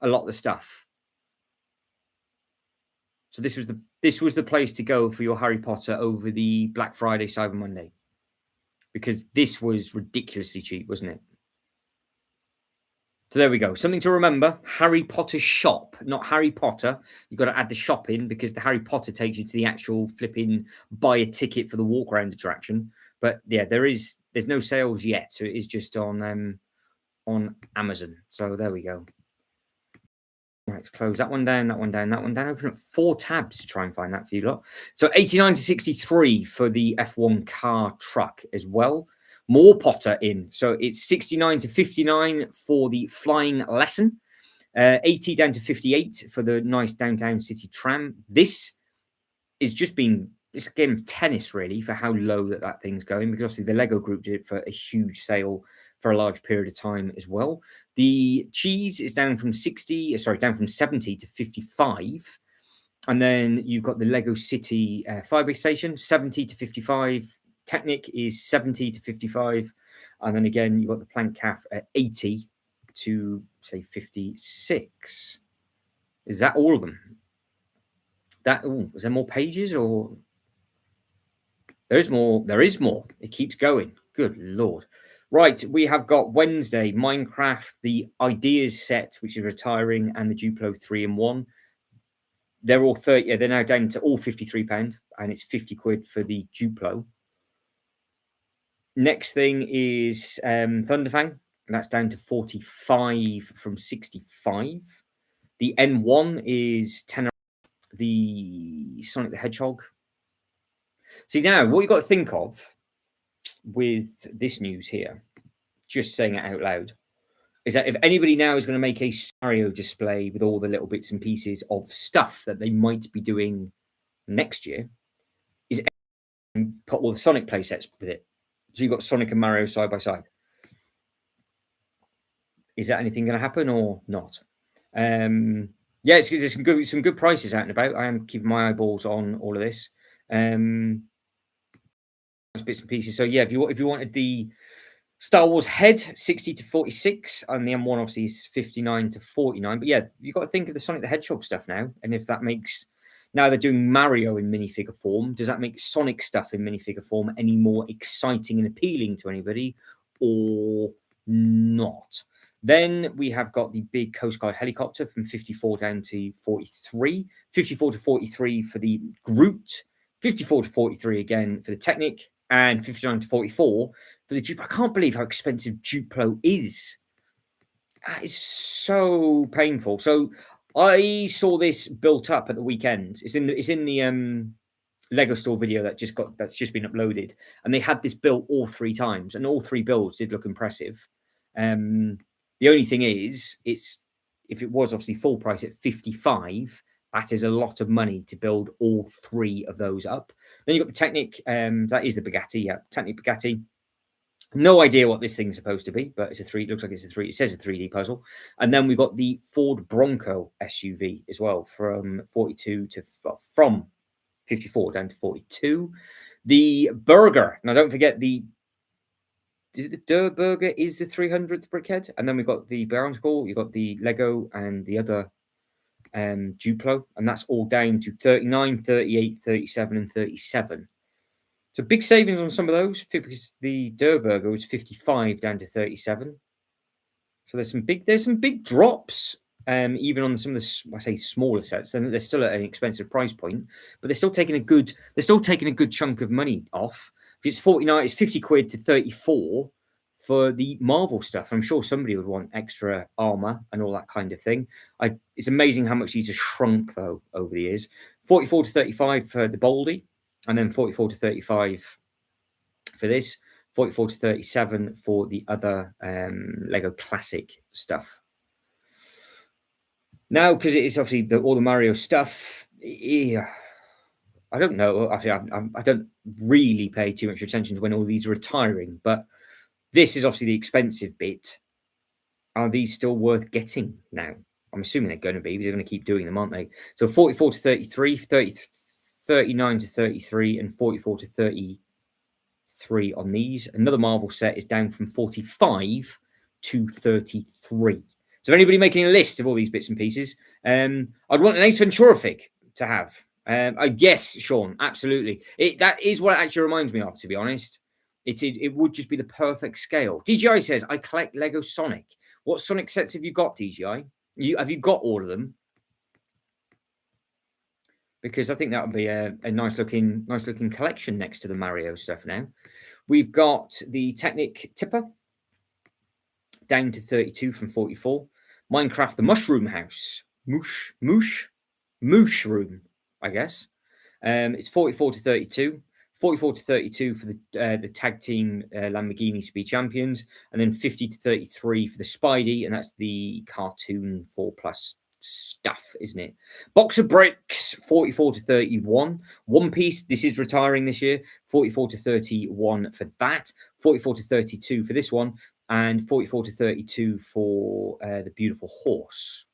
a lot of the stuff. So this was the place to go for your Harry Potter over the Black Friday, Cyber Monday. Because this was ridiculously cheap, wasn't it? So there we go. Something to remember. Harry Potter shop, not Harry Potter. You've got to add the shop in, because the Harry Potter takes you to the actual flipping buy a ticket for the walk around attraction. But yeah, there's no sales yet. So it is just on Amazon. So there we go. Right, let's close that one down, that one down, that one down. Open up 4 tabs to try and find that for you lot. So 89 to 63 for the F1 car truck as well. More Potter in. So it's 69 to 59 for the flying lesson. 80 down to 58 for the nice downtown city tram. This is just been this game of tennis, really, for how low that thing's going, because obviously the Lego group did it for a huge sale for a large period of time as well. The cheese is down from 70 to 55. And then you've got the Lego City Fire Station, 70 to 55. Technic is 70 to 55. And then again, you've got the Plank Caf at 80 to, say, 56. Is that all of them? Is there more pages, or... There is more. It keeps going. Good Lord. Right, we have got Wednesday, Minecraft, the Ideas set, which is retiring, and the Duplo 3-in-1. They're all 30. Yeah, they're now down to all £53, and it's 50 quid for the Duplo. Next thing is Thunderfang, and that's down to 45 from 65. The N1 is 10. The Sonic the Hedgehog. See, now what you've got to think of with this news here, just saying it out loud, is that if anybody now is going to make a scenario display with all the little bits and pieces of stuff that they might be doing next year, is put all the Sonic playsets with it. So you've got Sonic and Mario side by side. Is that anything going to happen or not? Yeah, there's some good prices out and about. I am keeping my eyeballs on all of this. Bits and pieces. So yeah, if you wanted the Star Wars head, 60 to 46, and the M1 obviously is 59 to 49. But yeah, you've got to think of the Sonic the Hedgehog stuff now, and if that makes Now they're doing Mario in minifigure form. Does that make Sonic stuff in minifigure form any more exciting and appealing to anybody, or not? Then we have got the big Coast Guard helicopter from 54 down to 43. 54 to 43 for the Groot. 54 to 43 again for the Technic. And 59 to 44 for the Duplo. I can't believe how expensive Duplo is. That is so painful. So I saw this built up at the weekend. It's in the Lego store video that's just been uploaded, and they had this built all 3 times, and all 3 builds did look impressive. The only thing is, if it was obviously full price at 55, that is a lot of money to build all 3 of those up. Then you've got the Technic, that is the Bugatti, yeah, Technic Bugatti. No idea what this thing's supposed to be, but it's a 3. It looks like it's a 3. It says a 3D puzzle. And then we've got the Ford Bronco SUV as well, from 54 down to 42. The Burger. Now, don't forget is it the Der Burger is the 300th brickhead? And then we've got the Barnacle, you've got the Lego and the other Duplo, and that's all down to 39, 38, 37, and 37. So big savings on some of those, because the Der Burger was 55 down to 37. So there's some big drops, even on some of the smaller sets. Then they're still at an expensive price point, but they're still taking a good chunk of money off. It's 49, it's 50 quid to 34 for the Marvel stuff. I'm sure somebody would want extra armor and all that kind of thing. It's amazing how much these have shrunk though over the years. 44 to 35 for the Boldy, and then 44 to 35 for this. 44 to 37 for the other Lego Classic stuff. Now, because it is obviously all the Mario stuff, yeah, I don't know. I don't really pay too much attention to when all these are retiring, but this is obviously the expensive bit. Are these still worth getting now? I'm assuming they're going to be, but they're going to keep doing them, aren't they? So 44 to 33, 39 to 33, and 44 to 33 on these. Another Marvel set is down from 45 to 33. So anybody making a list of all these bits and pieces, I'd want an Ace Ventura fig to have. Yes, Sean, absolutely. That is what it actually reminds me of, to be honest. It would just be the perfect scale. DGI says, I collect Lego Sonic. What Sonic sets have you got, DGI? Have you got all of them? Because I think that would be a nice looking collection next to the Mario stuff now. We've got the Technic Tipper down to 32 from 44. Minecraft, the Mushroom House. Mushroom, I guess. It's 44 to 32. 44 to 32 for the tag team Lamborghini Speed Champions, and then 50 to 33 for the Spidey, and that's the cartoon 4+ stuff, isn't it? Box of Bricks, 44 to 31. One Piece, this is retiring this year, 44 to 31 for that. 44 to 32 for this one, and 44 to 32 for the Beautiful Horse.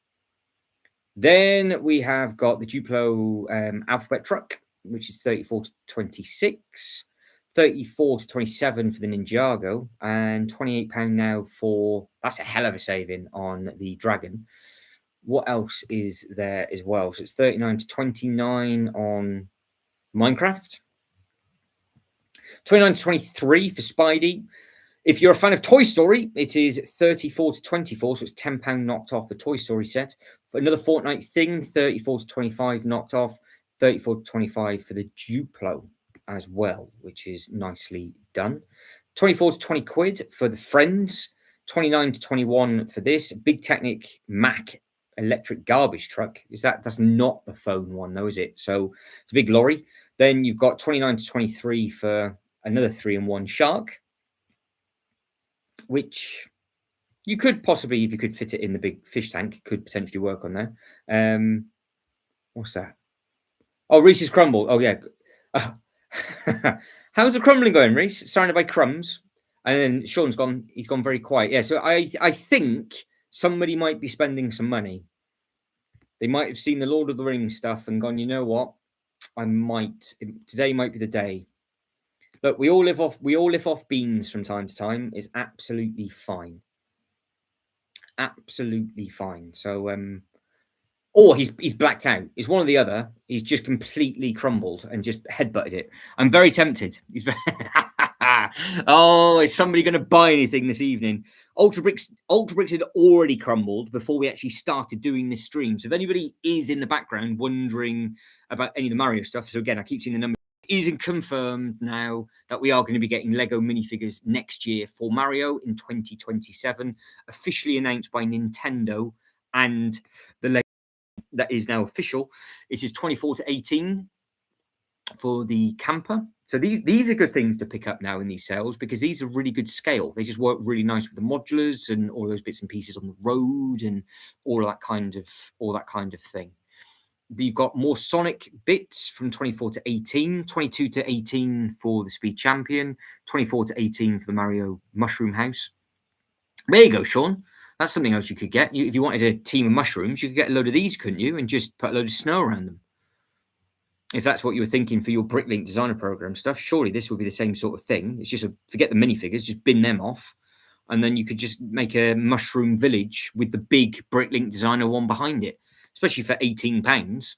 Then we have got the Duplo Alphabet Truck, which is 34 to 26, 34 to 27 for the Ninjago, and £28 now for, that's a hell of a saving on the Dragon. What else is there as well? So it's 39 to 29 on Minecraft, 29 to 23 for Spidey. If you're a fan of Toy Story, it is 34 to 24, so it's £10 knocked off the Toy Story set. For another Fortnite thing, 34 to 25 knocked off, 34 to 25 for the Duplo as well, which is nicely done. 24 to 20 quid for the Friends, 29 to 21 for this. Big Technic Mac electric garbage truck. That's not the phone one though, is it? So it's a big lorry. Then you've got 29 to 23 for another 3-in-1 shark, which you could possibly, if you could fit it in the big fish tank, could potentially work on there. What's that? Oh, Reese's Crumble. Oh, yeah. How's the crumbling going, Reese? Surrounded by crumbs. And then Sean's gone, he's gone very quiet. Yeah, so I think somebody might be spending some money. They might have seen the Lord of the Rings stuff and gone, you know what? Today might be the day. Look, we all live off beans from time to time. It's absolutely fine. Absolutely fine. So or he's blacked out. It's one or the other. He's just completely crumbled and just headbutted it. I'm very tempted. Oh, is somebody going to buy anything this evening? Ultra Bricks had already crumbled before we actually started doing this stream. So if anybody is in the background wondering about any of the Mario stuff, so again, I keep seeing the number. It is confirmed now that we are going to be getting Lego minifigures next year for Mario in 2027, officially announced by Nintendo and the Lego that is now official. It is 24 to 18 for the camper. So these are good things to pick up now in these sales because these are really good scale. They just work really nice with the modulars and all those bits and pieces on the road and all that kind of thing. You've got more Sonic bits from 24 to 18, 22 to 18 for the Speed Champion, 24 to 18 for the Mario Mushroom House. There you go, Sean. That's something else you could get. If you wanted a team of mushrooms, you could get a load of these, couldn't you? And just put a load of snow around them. If that's what you were thinking for your Bricklink designer program stuff, surely this would be the same sort of thing. It's just forget the minifigures, just bin them off. And then you could just make a mushroom village with the big Bricklink designer one behind it, especially for £18,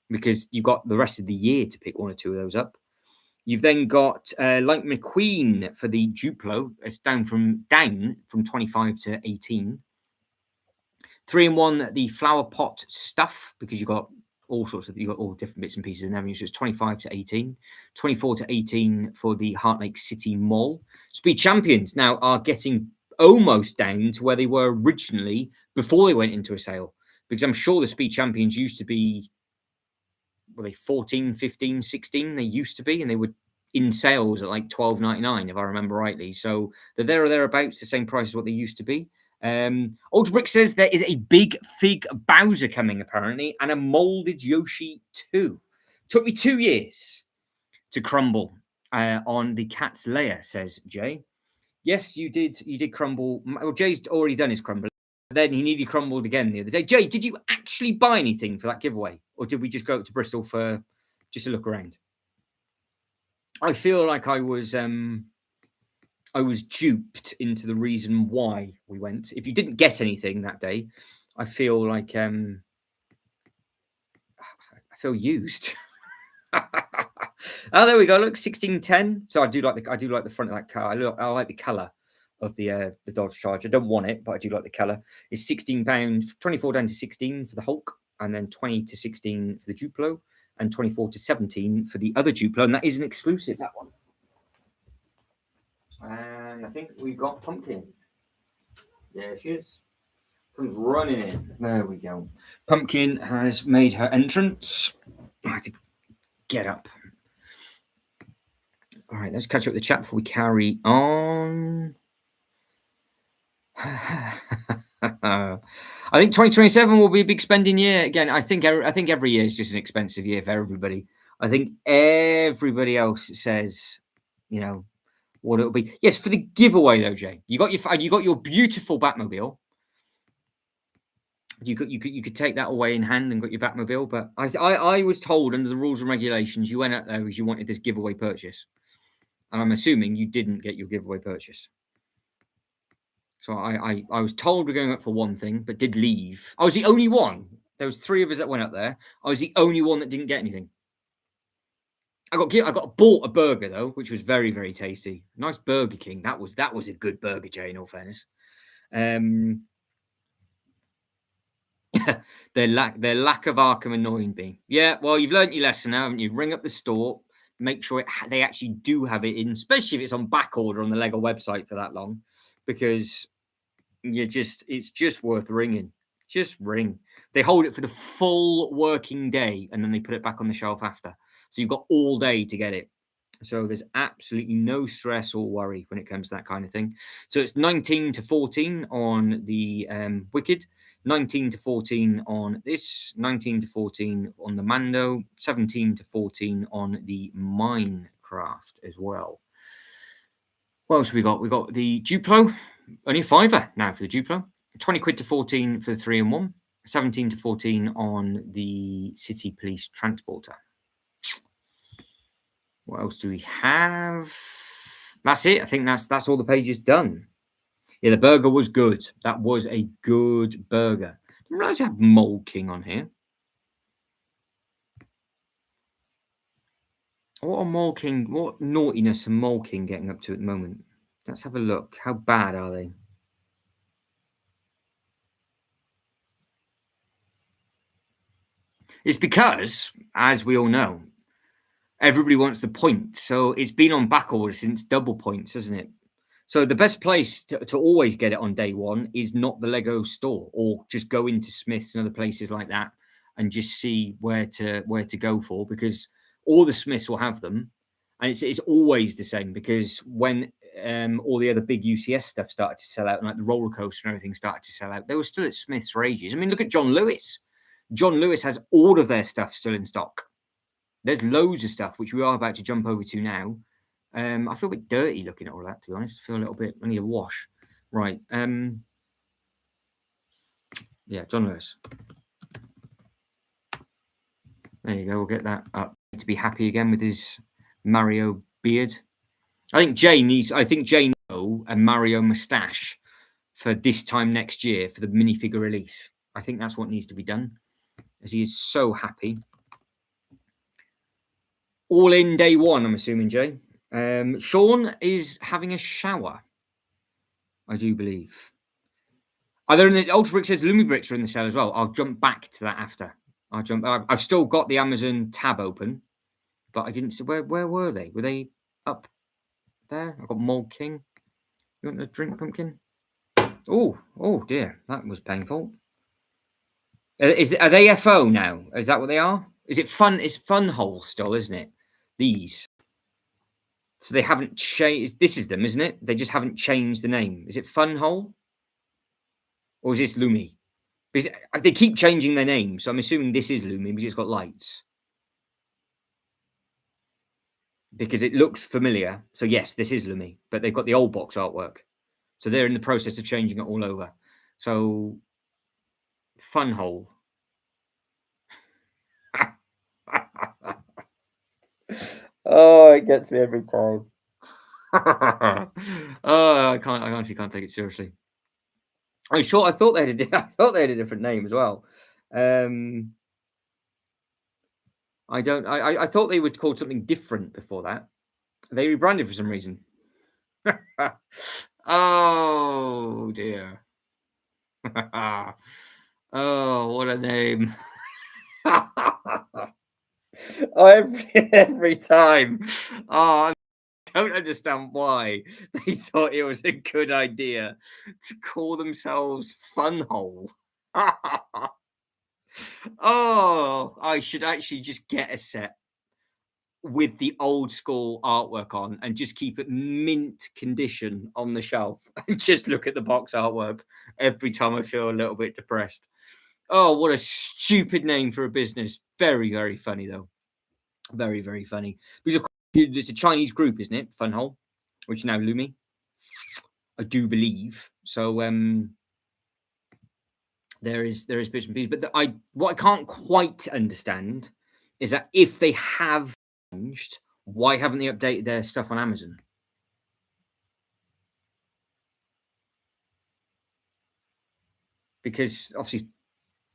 because you've got the rest of the year to pick one or two of those up. You've then got Light McQueen for the Duplo. It's down from 25 to 18. 3-in-1, the flower pot stuff, because you've got all different bits and pieces in there. So it's 25 to 18, 24 to 18 for the Heart Lake City Mall. Speed Champions now are getting almost down to where they were originally before they went into a sale, because I'm sure the Speed Champions used to be, were they 14, 15, 16? They used to be, and they were in sales at like $12.99, if I remember rightly. So they're there or thereabouts, the same price as what they used to be. Ultra Brick says there is a big Fig Bowser coming, apparently, and a molded Yoshi too. Took me 2 years to crumble on the cat's lair, says Jay. Yes, you did. You did crumble. Well, Jay's already done his crumble. Then he nearly crumbled again the other day. Jay, did you actually buy anything for that giveaway, or did we just go up to Bristol for just a look around? I feel like I was duped into the reason why we went. If you didn't get anything that day, I feel like I feel used. Oh, there we go. Look, 1610. So I do like the front of that car. I like the colour of the Dodge Charger. I don't want it, but I do like the colour. It's £16, 24 down to 16 for the Hulk, and then 20 to 16 for the Duplo, and 24 to 17 for the other Duplo, and that is an exclusive, that one. And I think we've got Pumpkin. There she is. Comes running in. There we go. Pumpkin has made her entrance. I have to get up. All right, let's catch up with the chat before we carry on. I think 2027 will be a big spending year. Again, I think every year is just an expensive year for everybody. I think everybody else says, what it'll be. Yes, for the giveaway though, Jay. You got your beautiful Batmobile. You could take that away in hand and got your Batmobile. But I was told under the rules and regulations you went out there because you wanted this giveaway purchase, and I'm assuming you didn't get your giveaway purchase. So I was told we're going up for one thing, but did leave. I was the only one. There was 3 of us that went up there. I was the only one that didn't get anything. I got bought a burger though, which was very, very tasty. Nice Burger King. That was a good burger, Jay. In all fairness, their lack of Arkham annoying me. Yeah, well, you've learnt your lesson now, haven't you? Ring up the store, make sure they actually do have it in, especially if it's on back order on the Lego website for that long, because it's just worth ringing. Just ring. They hold it for the full working day, and then they put it back on the shelf after. So you've got all day to get it. So there's absolutely no stress or worry when it comes to that kind of thing. So it's 19 to 14 on the Wicked, 19 to 14 on this, 19 to 14 on the Mando, 17 to 14 on the Minecraft as well. What else have we got? We got the Duplo, only a £5 now for the Duplo, 20 quid to 14 for the 3-in-1, 17 to 14 on the City Police Transporter. What else do we have? That's it. I think that's all the pages done. Yeah, the burger was good. That was a good burger. I didn't realize I had Mole King on here. What are Mole King? What naughtiness are Mole King getting up to at the moment? Let's have a look. How bad are they? It's because, as we all know, everybody wants the points. So it's been on back order since double points, hasn't it? So the best place to always get it on day one is not the Lego store, or just go into Smiths and other places like that and just see where to go for, because all the Smiths will have them, and it's always the same. Because when all the other big UCS stuff started to sell out, and like the roller coaster and everything started to sell out, they were still at Smiths for ages. I mean, look at John Lewis. John Lewis has all of their stuff still in stock. There's loads of stuff which we are about to jump over to now. I feel a bit dirty looking at all that, to be honest. I feel a little bit, I need a wash. Right. Yeah, John Lewis. There you go. We'll get that up to be happy again with his Mario beard. I think Jay needs a Mario moustache for this time next year for the minifigure release. I think that's what needs to be done, as he is so happy. All in day one, I'm assuming, Jay. Sean is having a shower, I do believe. Are there in the Ultra Brick says Lumi Bricks are in the sale as well? I'll jump back to that after. I've still got the Amazon tab open, but I didn't see where were they? Were they up there? I've got Mold King. You want a drink, pumpkin? Oh dear, that was painful. Are they FO now? Is that what they are? Is it fun? It's Fun Hole still, isn't it? These. So they haven't changed. This is them, isn't it? They just haven't changed the name. Is it Fun Hole? Or is this Lumi? Because they keep changing their name, so I'm assuming this is Lumi because it's got lights. Because it looks familiar. So yes, this is Lumi, but they've got the old box artwork. So they're in the process of changing it all over. So Fun Hole. Oh, it gets me every time. Oh, I honestly can't take it seriously. I'm sure I thought they had a different name as well. I thought they were called something different before that. They rebranded for some reason. Oh dear. Oh, what a name. Every time. Oh, I don't understand why they thought it was a good idea to call themselves Funhole. Oh, I should actually just get a set with the old school artwork on and just keep it mint condition on the shelf and just look at the box artwork every time I feel a little bit depressed. Oh, what a stupid name for a business. Very, very funny, though. Very, very funny. Because, of course, it's a Chinese group, isn't it? Funhole, which is now Lumi, I do believe. So, there is bits and pieces. But what I can't quite understand is that if they have changed, why haven't they updated their stuff on Amazon? Because obviously,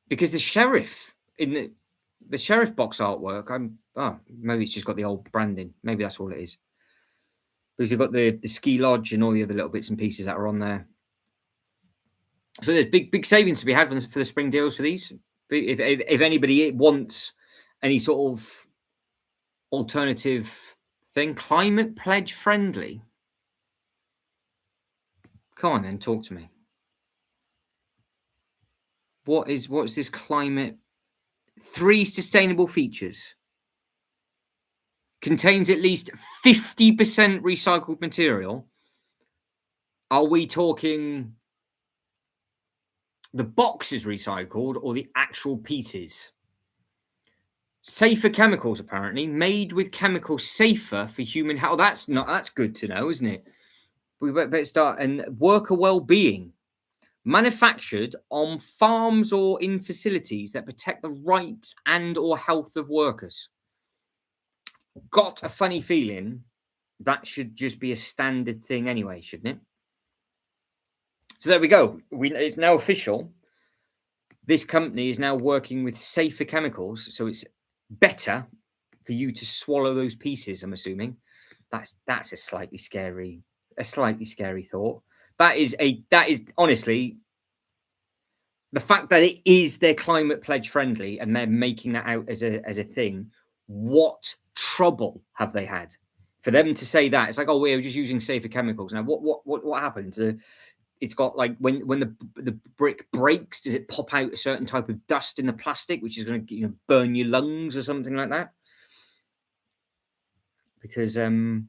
because the sheriff in the sheriff box artwork, maybe it's just got the old branding. Maybe that's all it is. Because you've got the ski lodge and all the other little bits and pieces that are on there. So there's big savings to be had for the spring deals for these. If anybody wants any sort of alternative thing, climate pledge friendly. Come on then, talk to me. What's this climate? 3 sustainable features. Contains at least 50% recycled material. Are we talking the box is recycled or the actual pieces? Safer chemicals, apparently, made with chemicals safer for human health. That's good to know, isn't it? We better start. And worker well-being, manufactured on farms or in facilities that protect the rights and or health of workers. Got a funny feeling that should just be a standard thing anyway, shouldn't it? So there we go. It's now official. This company is now working with safer chemicals, so it's better for you to swallow those pieces, I'm assuming. That's a slightly scary thought. That is honestly the fact that it is their climate pledge friendly and they're making that out as a thing. What trouble have they had for them to say that? It's like, oh, we're just using safer chemicals. Now, what happens? It's got like when the brick breaks, does it pop out a certain type of dust in the plastic, which is going to burn your lungs or something like that? Because they're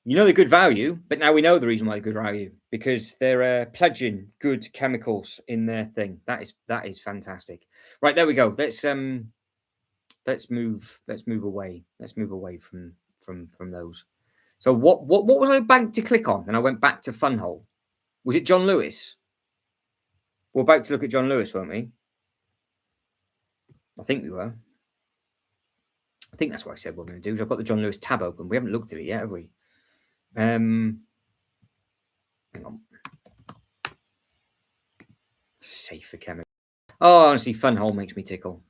good value, but now we know the reason why they're good value because they're pledging good chemicals in their thing. That is fantastic. Right, there we go. Let's move away. Let's move away from those. So what was I about to click on? And I went back to Funhole. Was it John Lewis? We're about to look at John Lewis, weren't we? I think we were. I think that's what I said we're going to do. I've got the John Lewis tab open. We haven't looked at it yet, have we? Hang on. Safer chemical. Oh, honestly, Funhole makes me tickle.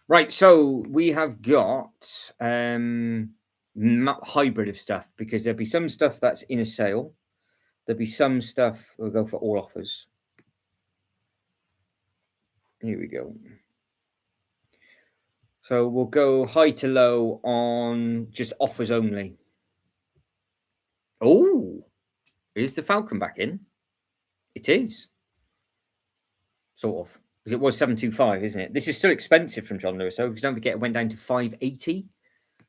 Right, so we have got hybrid of stuff because there'll be some stuff that's in a sale. There'll be some stuff we'll go for all offers. Here we go. So we'll go high to low on just offers only. Oh, is the Falcon back in? It is. Sort of. Because it was 725, isn't it? This is still expensive from John Lewis, though, because don't forget it went down to 580.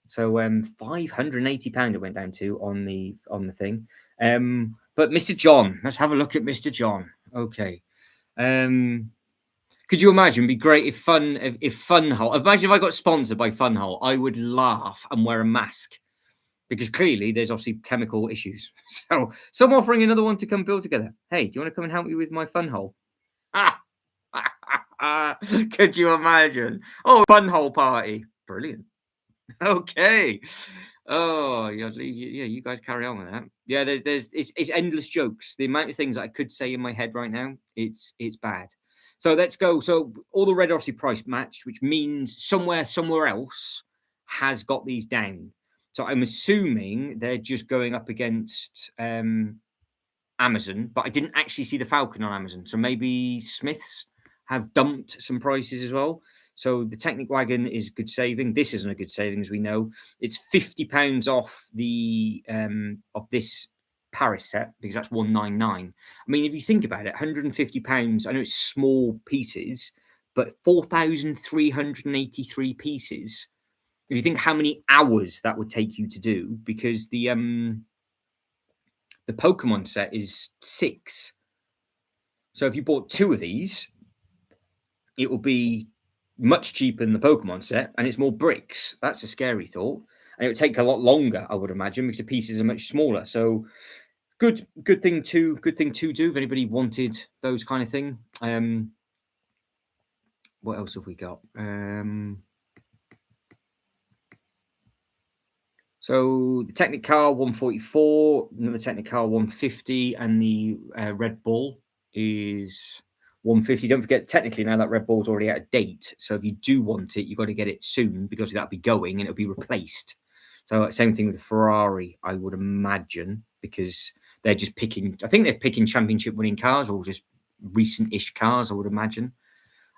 So £580 it went down to on the thing. But Mr. John, let's have a look at Mr. John. Okay. Could you imagine? It'd be great if Funhole. Imagine if I got sponsored by Funhole. I would laugh and wear a mask because clearly there's obviously chemical issues. So I'm offering another one to come build together. Hey, do you want to come and help me with my Funhole? Could you imagine? Oh, Funhole party. Brilliant. Okay. Oh, yeah, you guys carry on with that. Yeah, it's endless jokes. The amount of things I could say in my head right now, it's bad. So let's go. So all the red obviously price matched, which means somewhere else has got these down. So I'm assuming they're just going up against Amazon, but I didn't actually see the Falcon on Amazon. So maybe Smiths have dumped some prices as well. So the Technic Wagon is good saving. This isn't a good saving, as we know. It's £50 off the of this Paris set because that's 199. I mean, if you think about it, £150. I know it's small pieces, but 4,383 pieces. If you think how many hours that would take you to do, because the Pokemon set is 6. So if you bought 2 of these, it will be much cheaper than the Pokemon set, and it's more bricks. That's a scary thought. And it would take a lot longer, I would imagine, because the pieces are much smaller. So good thing to do if anybody wanted those kind of thing. What else have we got? So the Technicar 144, another Technicar 150, and the Red Bull is 150. Don't forget, technically now that Red Bull's already out of date. So if you do want it, you've got to get it soon because that'll be going and it'll be replaced. So same thing with the Ferrari, I would imagine, because they're just picking. I think they're picking championship winning cars or just recent-ish cars, I would imagine.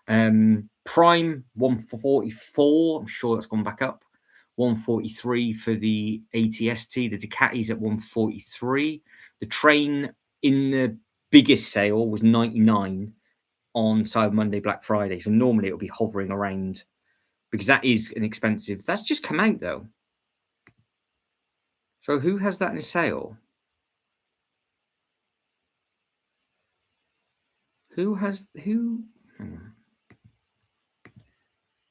Prime 144. I'm sure that's gone back up. 143 for the ATST. The Ducati's at 143. The train in the biggest sale was 99 on Cyber Monday, Black Friday. So normally it'll be hovering around because that is an expensive. That's just come out though. So who has that in a sale? Who?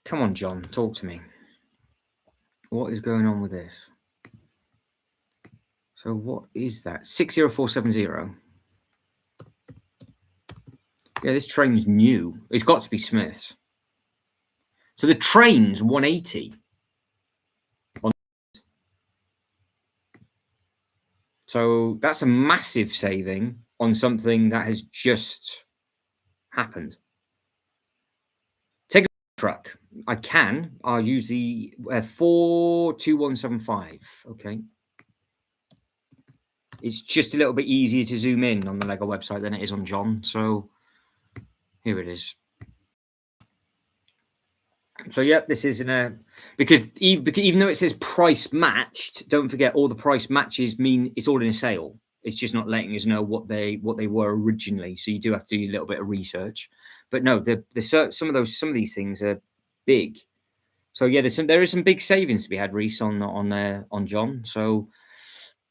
Come on, John, talk to me. What is going on with this? So what is that? 60470. Yeah, this train's new. It's got to be Smith's. So the train's 180. So that's a massive saving on something that has just happened. Take a truck. I can. I'll use the 42175. Okay. It's just a little bit easier to zoom in on the Lego website than it is on John. So here it is. So yeah, this is in a because even though it says price matched, don't forget all the price matches mean it's all in a sale. It's just not letting us know what they were originally. So you do have to do a little bit of research. But no, some of these things are big. So yeah, there is some big savings to be had, Reese, on John. So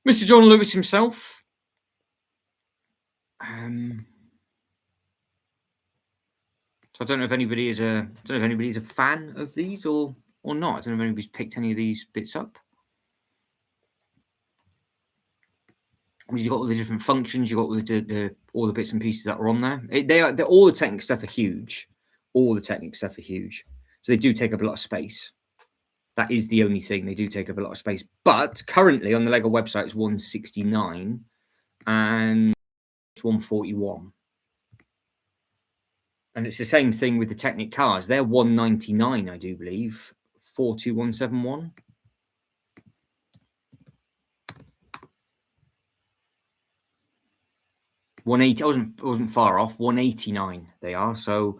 Mr. John Lewis himself. So I don't know if anybody's a fan of these or not. I don't know if anybody's picked any of these bits up. You've got all the different functions. You've got all the bits and pieces that are on there. All the technical stuff are huge. All the technical stuff are huge. So they do take up a lot of space. That is the only thing. They do take up a lot of space. But currently on the Lego website, it's 169 and it's 141. And it's the same thing with the Technic cars. They're 199, I do believe. 42171. 180. I wasn't far off. 189 they are. So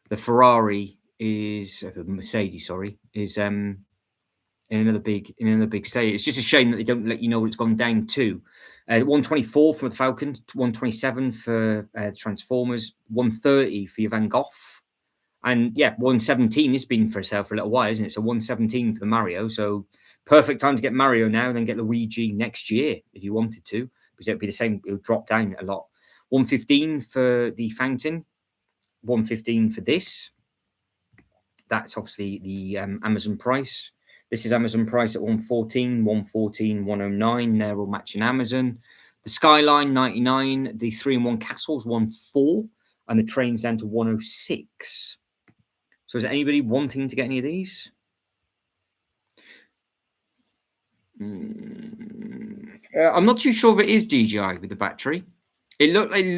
the Ferrari is the Mercedes, sorry, is in another big state. It's just a shame that they don't let you know what it's gone down to. 124 for the Falcon, 127 for Transformers, 130 for your Van Gogh. And yeah, 117 has been for sale for a little while, isn't it? So 117 for the Mario. So perfect time to get Mario now, then get Luigi next year if you wanted to, because it'd be the same. It would drop down a lot. 115 for the Fountain, 115 for this. That's obviously the Amazon price. This is Amazon price at 114, 114, 109. They're all matching Amazon. The Skyline 99, the 3-in-1 Castles 14, and the train's down to 106. So is there anybody wanting to get any of these? I'm not too sure if it is DJI with the battery. It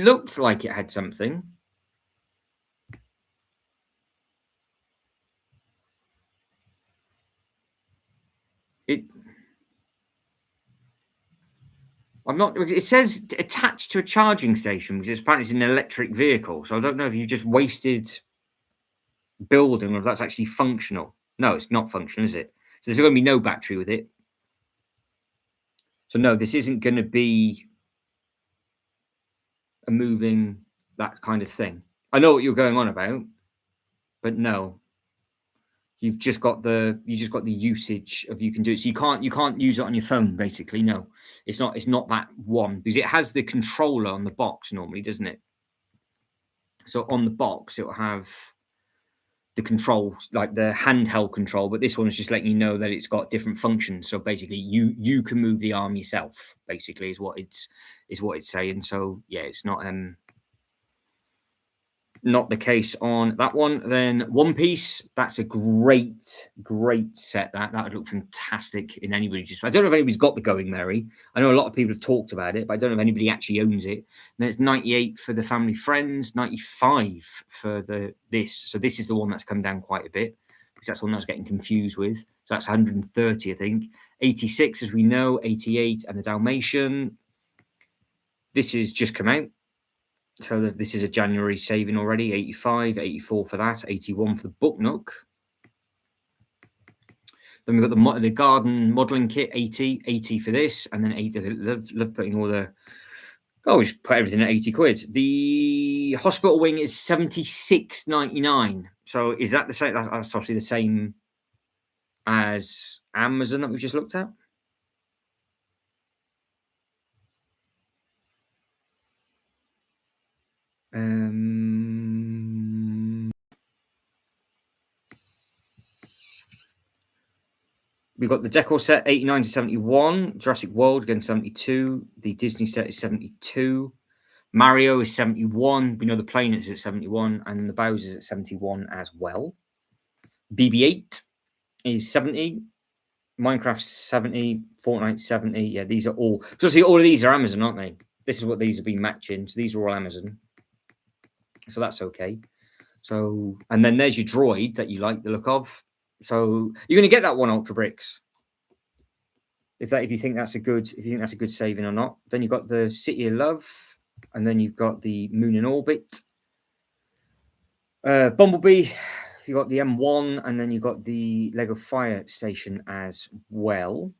looked like it had something. It says attached to a charging station, because apparently it's an electric vehicle. So I don't know if you just wasted building or if that's actually functional. No, it's not functional, is it? So there's going to be no battery with it. So no, this isn't going to be a moving, that kind of thing. I know what you're going on about, but no. You've just got the usage of you can do it. So you can't use it on your phone, basically. No, it's not that one, because it has the controller on the box normally, doesn't it? So on the box it will have the control, like the handheld control, but this one's just letting you know that it's got different functions. So basically you can move the arm yourself, basically is what it's saying. So yeah, it's not the case on that one. Then One Piece, that's a great set. That would look fantastic in anybody. I don't know if anybody's got the Going Merry. I know a lot of people have talked about it, but I don't know if anybody actually owns it. And then it's 98 for the Family Friends, 95 for this. So this is the one that's come down quite a bit, because that's the one I was getting confused with. So that's 130, I think. 86, as we know, 88, and the Dalmatian. This has just come out. So this is a January saving already. 85, 84 for that, 81 for the Book Nook. Then we've got the garden modelling kit, 80 for this, and then 80. Love putting all the. Oh, we just put everything at 80 quid. The hospital wing is 76.99. So is that the same? That's obviously the same as Amazon that we just looked at. We've got the decor set 89 to 71, Jurassic World again 72, the Disney set is 72, Mario is 71. We know the plane is at 71, and the Bowser's at 71 as well. BB-8 is 70, Minecraft 70, Fortnite 70. Yeah, these are all. So see, all of these are Amazon, aren't they? This is what these have been matching. So these are all Amazon. So that's okay. So, and then there's your droid that you like the look of. So you're going to get that one Ultra Bricks. If you think that's a good saving or not. Then you've got the City of Love, and then you've got the Moon in Orbit. Bumblebee, you got the M1, and then you've got the Lego Fire Station as well.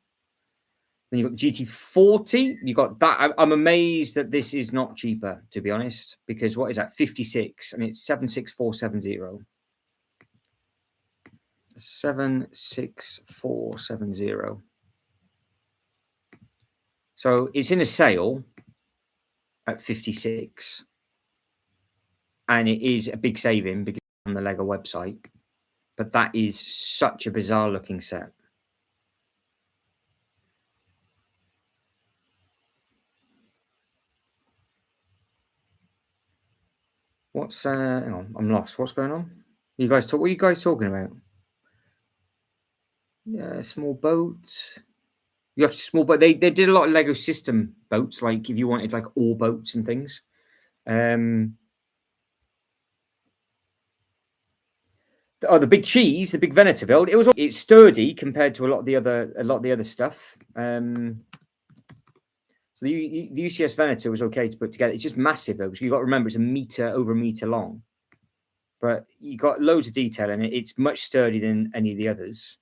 Then you've got the GT40. You got that. I'm amazed that this is not cheaper, to be honest, because what is that? 56, and it's 76470. 76470. So it's in a sale at 56, and it is a big saving because it's on the Lego website. But that is such a bizarre looking set. What's hang on, I'm lost. What's going on? What are you guys talking about? Yeah, small boats. You have small boat. They did a lot of Lego system boats, like if you wanted like all boats and things. The big cheese, the big Venator build. It's sturdy compared to a lot of the other stuff. So the UCS Venator was okay to put together. It's just massive though, because you got to remember it's over a meter long. But you got loads of detail in it. It's much sturdier than any of the others.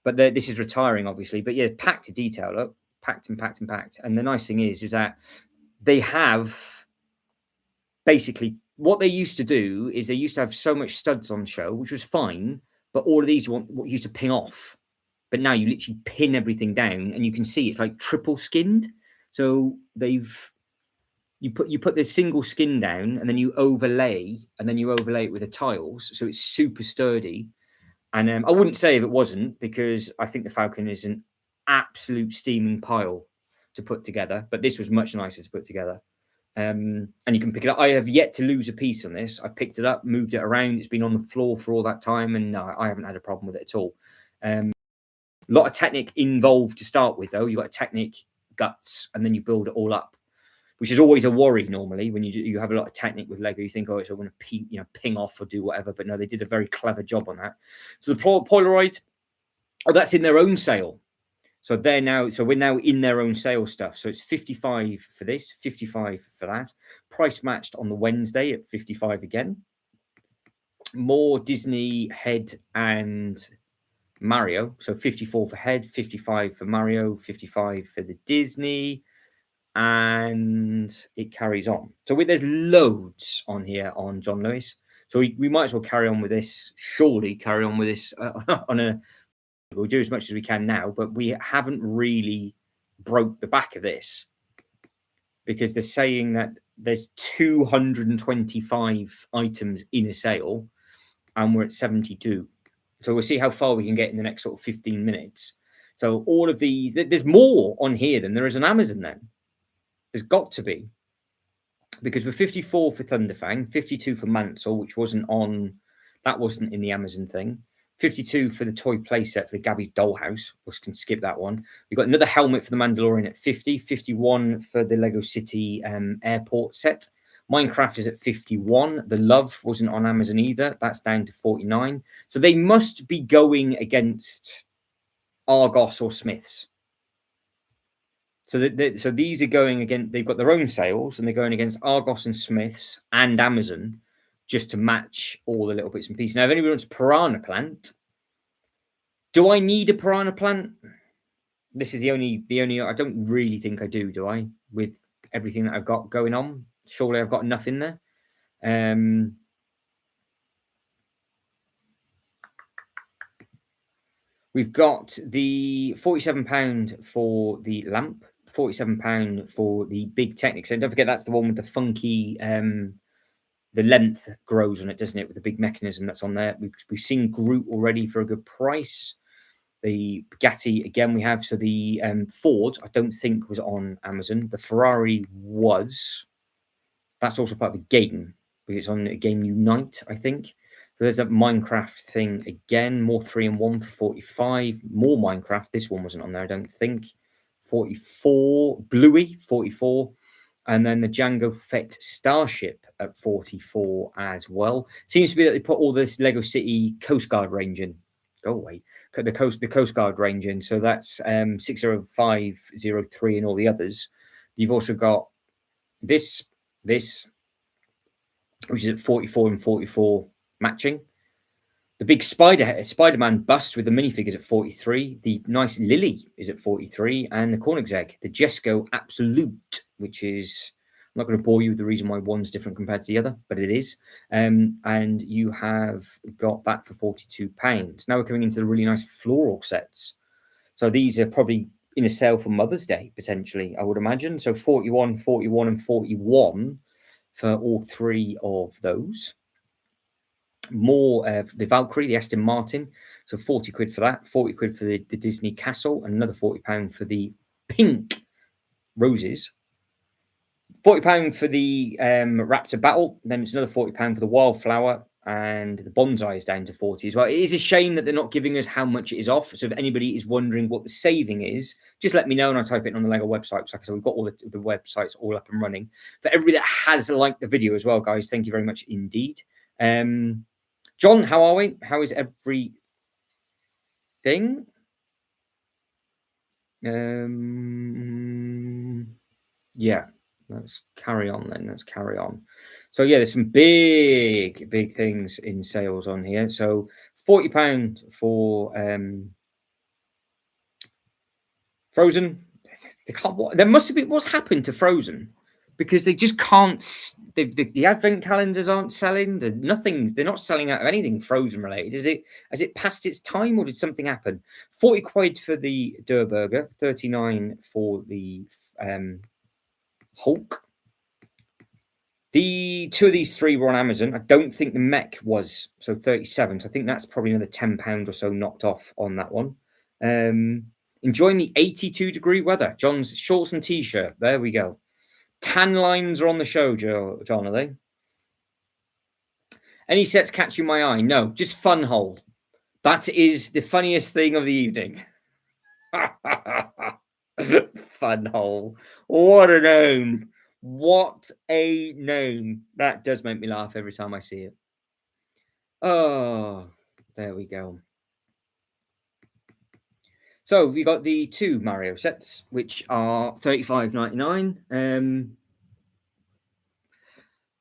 But this is retiring, obviously. But yeah, packed to detail. Look, packed and packed and packed. And the nice thing is that they have basically what they used to do is they used to have so much studs on show, which was fine. But all of these used to ping off. But now you literally pin everything down, and you can see it's like triple skinned. So you put this single skin down, and then you overlay it with the tiles, so it's super sturdy. And I wouldn't say if it wasn't, because I think the Falcon is an absolute steaming pile to put together, but this was much nicer to put together. And you can pick it up. I have yet to lose a piece on this. I picked it up, moved it around. It's been on the floor for all that time, and I haven't had a problem with it at all. A lot of Technic involved to start with, though. You've got a Technic guts, and then you build it all up, which is always a worry normally when you have a lot of Technic with Lego. You think, oh, it's going to ping off or do whatever, but no, they did a very clever job on that. So the Polaroid, that's in their own sale. So we're now in their own sale stuff. So it's 55 for this, 55 for that. Price matched on the Wednesday at 55 again. More Disney, Head, and Mario. So 54 for Head, 55 for Mario, 55 for the Disney, and it carries on. So there's loads on here on John Lewis. So we might as well carry on with this. Surely carry on with this we'll do as much as we can now, but we haven't really broke the back of this, because they're saying that there's 225 items in a sale, and we're at 72. So we'll see how far we can get in the next sort of 15 minutes. So all of these, there's more on here than there is on Amazon then. There's got to be. Because we're 54 for Thunderfang, 52 for Mansell, which wasn't in the Amazon thing. 52 for the toy playset for the Gabby's Dollhouse. We can skip that one. We've got another helmet for the Mandalorian at 50. 51 for the Lego City airport set. Minecraft is at 51. The Love wasn't on Amazon either. That's down to 49. So they must be going against Argos or Smiths. So these are going against, they've got their own sales, and they're going against Argos and Smiths and Amazon just to match all the little bits and pieces. Now, if anybody wants Piranha Plant, do I need a Piranha Plant? This is the only, I don't really think I do I? With everything that I've got going on. Surely I've got enough in there. We've got the £47 for the lamp, £47 for the big Technics. And don't forget, that's the one with the funky, the length grows on it, doesn't it? With the big mechanism that's on there. We've seen Groot already for a good price. The Bugatti, again, we have. So the Ford, I don't think was on Amazon. The Ferrari was. That's also part of the game, because it's on a Game Unite, I think. So there's a Minecraft thing again. More 3-in-1 for 45. More Minecraft. This one wasn't on there, I don't think. 44. Bluey, 44. And then the Jango Fett Starship at 44 as well. Seems to be that they put all this Lego City Coast Guard range in. Go away. The Coast Guard range in. So that's 60503 and all the others. You've also got this, which is at 44 and 44 matching. The big Spider-Man bust with the minifigures at 43. The nice Lily is at 43. And the Koenigsegg, the Jesco Absolute, which is, I'm not going to bore you with the reason why one's different compared to the other, but it is. And you have got that for £42. Now we're coming into the really nice floral sets. So these are probably in a sale for Mother's Day, potentially, I would imagine. So 41, 41, and 41 for all three of those. More the Valkyrie, the Aston Martin, so 40 quid for that, 40 quid for the Disney Castle, and another £40 for the pink roses, £40 for the Raptor Battle, then it's another £40 for the Wildflower, and the Bonsai is down to 40 as well. It is a shame that they're not giving us how much it is off, so if anybody is wondering what the saving is, just let me know and I'll type it on the Lego website. So like I said, we've got all the websites all up and running. For everybody that has liked the video as well, guys, thank you very much indeed. John, how are we? How is everything? Yeah, let's carry on then. Let's carry on. So yeah, there's some big things in sales on here. So £40 for Frozen. There must have been, what's happened to Frozen? Because they just can't. The advent calendars aren't selling. They're not selling out of anything Frozen related. Has it passed its time, or did something happen? 40 quid for the Der Burger, 39 for the Hulk. The two of these three were on Amazon. I don't think the mech was, so 37. So I think that's probably another £10 or so knocked off on that one. Enjoying the 82-degree weather. John's shorts and t-shirt. There we go. Tan lines are on the show, John, are they? Any sets catching my eye? No, just Fun Hole. That is the funniest thing of the evening. Fun Hole. What a name. What a name. That does make me laugh every time I see it. Oh, there we go. So we got the two Mario sets, which are $35.99.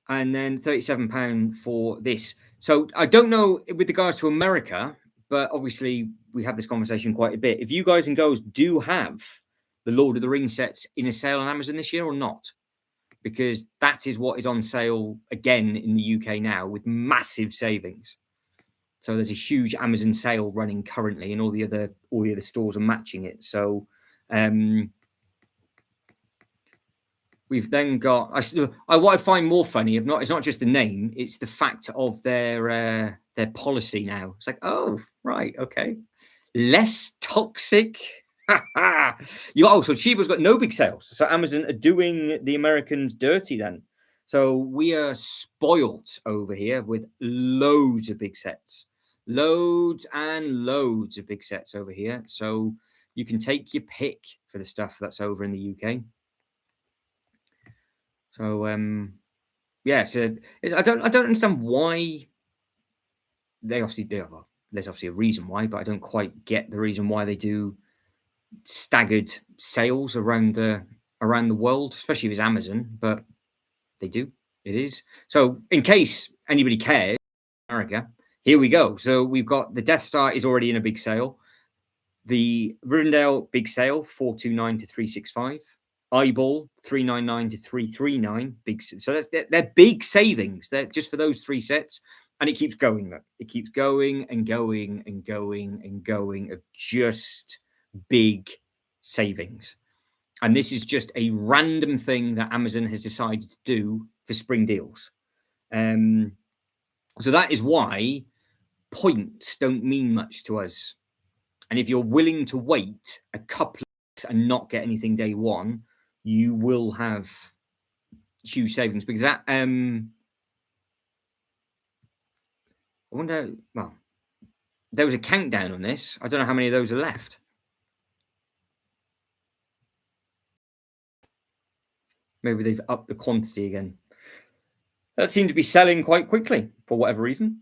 And then £37 for this. So I don't know with regards to America, but obviously we have this conversation quite a bit. If you guys and girls do have the Lord of the Rings sets in a sale on Amazon this year or not, because that is what is on sale again in the UK now with massive savings. So there's a huge Amazon sale running currently, and all the other stores are matching it. So we've then got what I find more funny. It's not just the name; it's the fact of their policy now. It's like, oh right, okay, less toxic. So Chiba's got no big sales. So Amazon are doing the Americans dirty then. So we are spoilt over here with loads of big sets. Loads and loads of big sets over here. So you can take your pick for the stuff that's over in the UK. So yeah, so I don't understand why they obviously do. Well, there's obviously a reason why, but I don't quite get the reason why they do staggered sales around the world, especially if it's Amazon, but they do. It is. So in case anybody cares, America, here we go. So we've got the Death Star is already in a big sale. The Rivendell big sale, 429 to 365. Eyeball, 399 to 339. Big. So they're big savings. They're just for those three sets. And it keeps going. It keeps going and going and going and going of just big savings. And this is just a random thing that Amazon has decided to do for spring deals. So that is why points don't mean much to us. And if you're willing to wait a couple of weeks and not get anything day one, you will have huge savings. Because that, I wonder, well, there was a countdown on this. I don't know how many of those are left. Maybe they've upped the quantity again. That seemed to be selling quite quickly for whatever reason.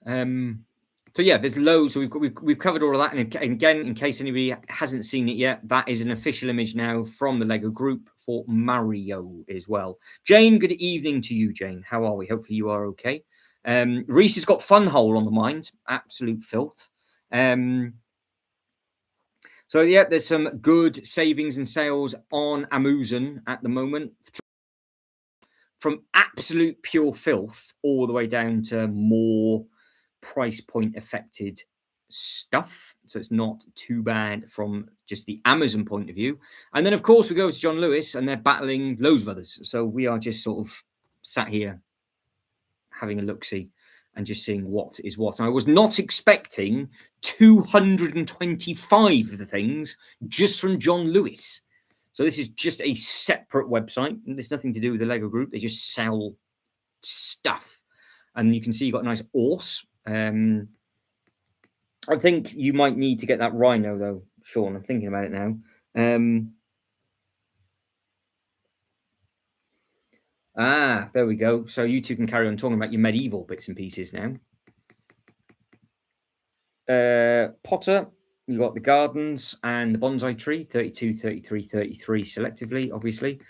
So yeah, there's loads. So we've covered all of that, and again, in case anybody hasn't seen it yet, that is an official image now from the Lego Group for Mario as well. Jane, good evening to you, Jane. How are we? Hopefully you are okay. Reese has got Fun Hole on the mind, absolute filth. So yeah, there's some good savings and sales on Amazon at the moment, from absolute pure filth all the way down to more price point affected stuff. So it's not too bad from just the Amazon point of view. And then, of course, we go to John Lewis and they're battling loads of others. So we are just sort of sat here having a look see and just seeing what is what. And I was not expecting 225 of the things just from John Lewis. So this is just a separate website. There's nothing to do with the Lego Group. They just sell stuff. And you can see you've got a nice horse. I think you might need to get that rhino, though, Sean. I'm thinking about it now. There we go. So you two can carry on talking about your medieval bits and pieces now. Potter, you got the gardens and the bonsai tree, 32, 33, 33 selectively, obviously.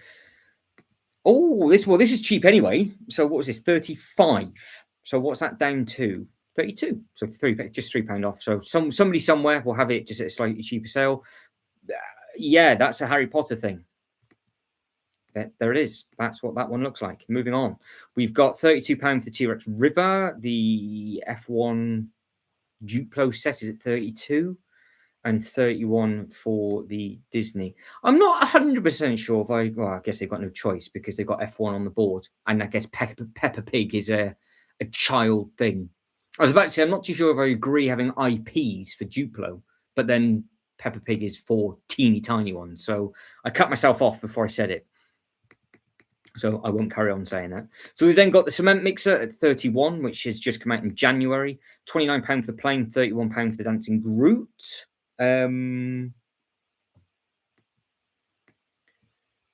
Oh, this is cheap anyway. So what was this? 35. So what's that down to? 32. So just £3 off. So somebody somewhere will have it just at a slightly cheaper sale. Yeah, that's a Harry Potter thing. There it is. That's what that one looks like. Moving on. We've got £32 for the T-Rex River. The F1 Duplo set is at 32 and 31 for the Disney. I'm not 100% sure if I guess they've got no choice because they've got F1 on the board. And I guess Peppa Pig is a child thing. I was about to say, I'm not too sure if I agree having IPs for Duplo, but then Peppa Pig is for teeny tiny ones. So I cut myself off before I said it. So I won't carry on saying that. So we've then got the cement mixer at 31, which has just come out in January. £29 for the plane, £31 for the dancing Groot.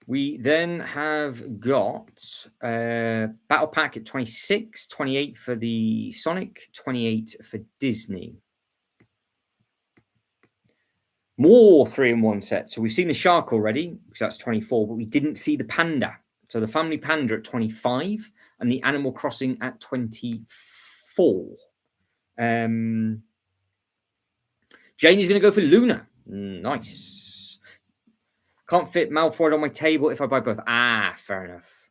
We then have got Battle Pack at 26, 28 for the Sonic, 28 for Disney. More 3-in-1 sets. So we've seen the shark already, because that's 24, but we didn't see the panda. So the family panda at 25 and the Animal Crossing at 24. Jane is going to go for Luna. Nice. Can't fit Malfoy on my table if I buy both. Fair enough.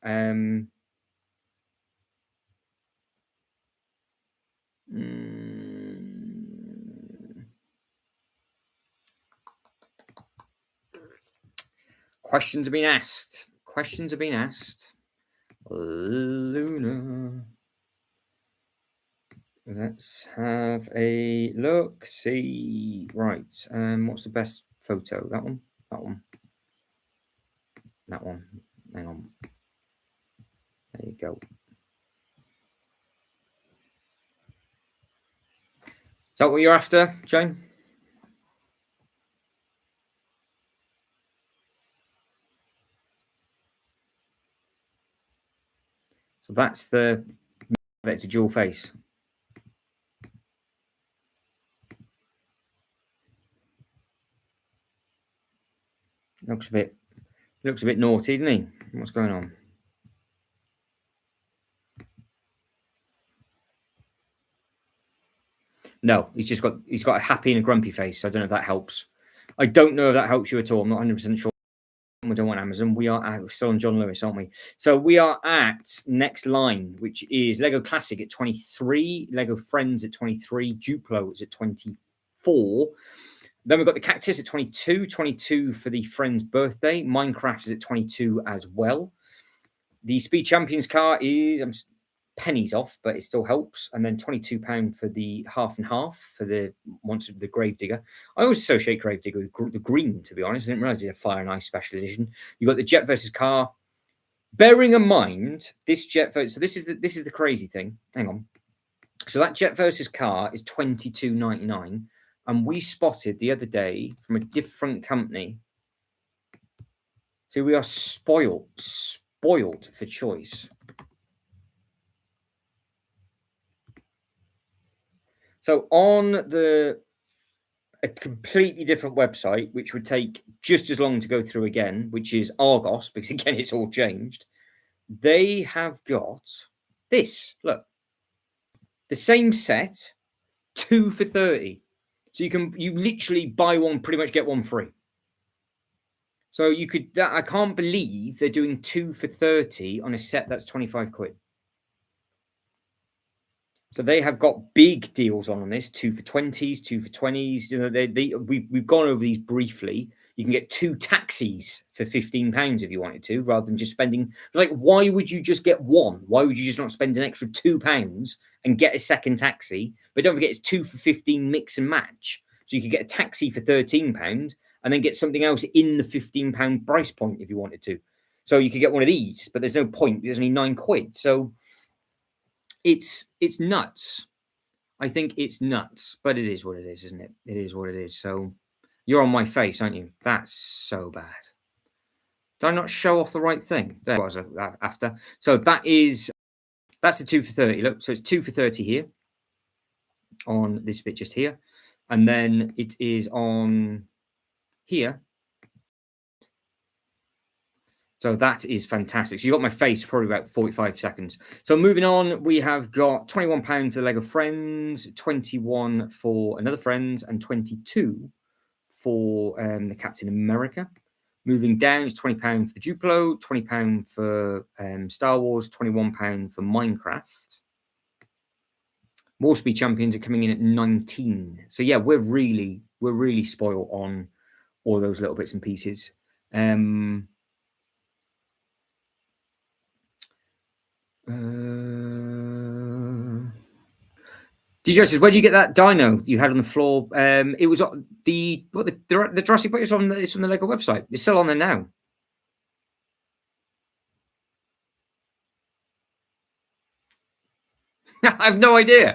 Questions have been asked. Luna. Let's have a look. See. Right. What's the best photo? That one? That one. That one. Hang on. There you go. Is that what you're after, Jane? So that's the it's a dual face. Looks a bit naughty, doesn't he? What's going on? No, he's got a happy and a grumpy face. So I don't know if that helps. I don't know if that helps you at all. I'm not 100% sure. We don't want Amazon. We are still on John Lewis, aren't we? So we are at next line, which is Lego Classic at 23, Lego Friends at 23, Duplo is at 24. Then we've got the Cactus at 22, 22 for the Friend's birthday. Minecraft is at 22 as well. The Speed Champions car is pennies off, but it still helps. And then £22 for the half and half for the Gravedigger. I always associate Gravedigger with the green, to be honest. I didn't realize it's a Fire and Ice special edition. You got the Jet versus Car. Bearing in mind this Jet versus, so this is the crazy thing. Hang on. So that Jet versus Car is $22.99, and we spotted the other day from a different company So we are spoiled for choice. So on a completely different website, which would take just as long to go through again, which is Argos, because again it's all changed. They have got this. Look, the same set, 2 for 30. So you literally buy one, pretty much get one free. So you could. I can't believe they're doing 2 for 30 on a set that's 25 quid. So they have got big deals on this, 2 for 20s, 2 for 20s. You know, we've gone over these briefly. You can get 2 taxis for £15 if you wanted to, rather than just spending. Like, why would you just get one? Why would you just not spend an extra £2 and get a second taxi? But don't forget, it's 2 for 15 mix and match. So you could get a taxi for £13 and then get something else in the £15 price point if you wanted to. So you could get one of these, but there's no point. There's only 9 quid. So it's nuts. I think it's nuts, but it is what it is, isn't it? It is what it is. So you're on my face, aren't you? That's so bad. Did I not show off the right thing? There was after. So that's a 2 for 30. Look, so it's 2 for 30 here on this bit just here. And then it is on here. So that is fantastic. So you got my face probably about 45 seconds. So moving on, we have got £21 for the Lego Friends, 21 for Another Friends, and 22 for the Captain America. Moving down is £20 for Duplo, £20 for Star Wars, £21 for Minecraft. More Speed Champions are coming in at 19. So yeah, we're really spoiled on all those little bits and pieces. DJ where do you get that dino you had on the floor? It was the Jurassic Park. It's on the Lego website. It's still on there now. I have no idea.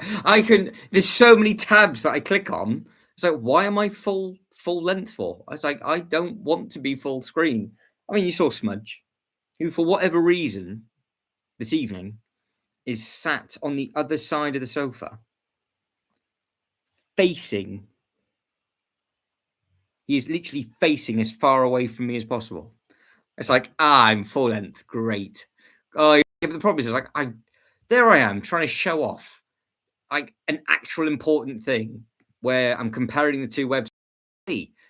There's so many tabs that I click on. It's like, why am I full length for? I was like, I don't want to be full screen. I mean, you saw Smudge, who for whatever reason this evening is sat on the other side of the sofa, facing. He is literally facing as far away from me as possible. It's like, I'm full length, great. Oh, yeah, but the problem is, like, there I am trying to show off like an actual important thing where I'm comparing the two websites.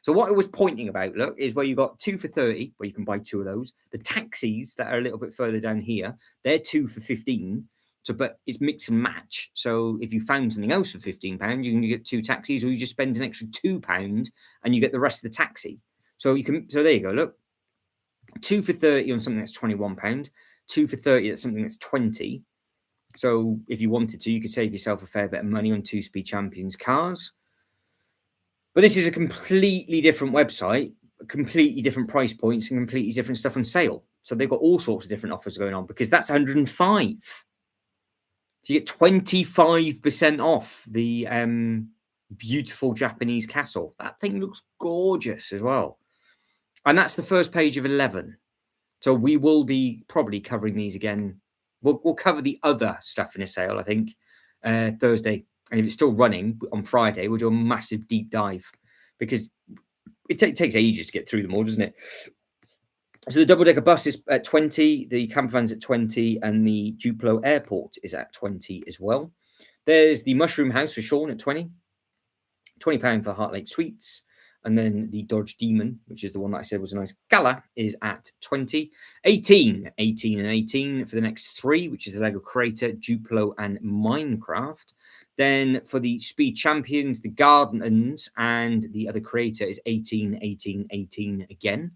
So what I was pointing about, look, is where you got 2 for 30, where you can buy 2 of those. The taxis that are a little bit further down here, they're 2 for 15. So, but it's mix and match. So if you found something else for £15, you can get 2 taxis, or you just spend an extra £2 and you get the rest of the taxi. So you can. So there you go. Look, 2 for 30 on something that's £21. 2 for 30 that's something that's 20. So if you wanted to, you could save yourself a fair bit of money on 2 Speed Champions cars. But this is a completely different website, completely different price points, and completely different stuff on sale. So they've got all sorts of different offers going on, because that's 105. So you get 25% off the beautiful Japanese castle. That thing looks gorgeous as well. And that's the first page of 11. So we will be probably covering these again. We'll cover the other stuff in a sale, I think, Thursday. And if it's still running on Friday, we'll do a massive deep dive, because it takes ages to get through them all, doesn't it? So the double-decker bus is at 20, the camper van's at 20, and the Duplo Airport is at 20 as well. There's the Mushroom House for Sean at 20, £20 for Heart Lake Sweets. And then the Dodge Demon, which is the one that I said was a nice colour, is at 20. 18 and 18 for the next 3, which is the Lego Creator, Duplo, and Minecraft. Then for the Speed Champions, the Gardens, and the other Creator is 18, 18, 18 again.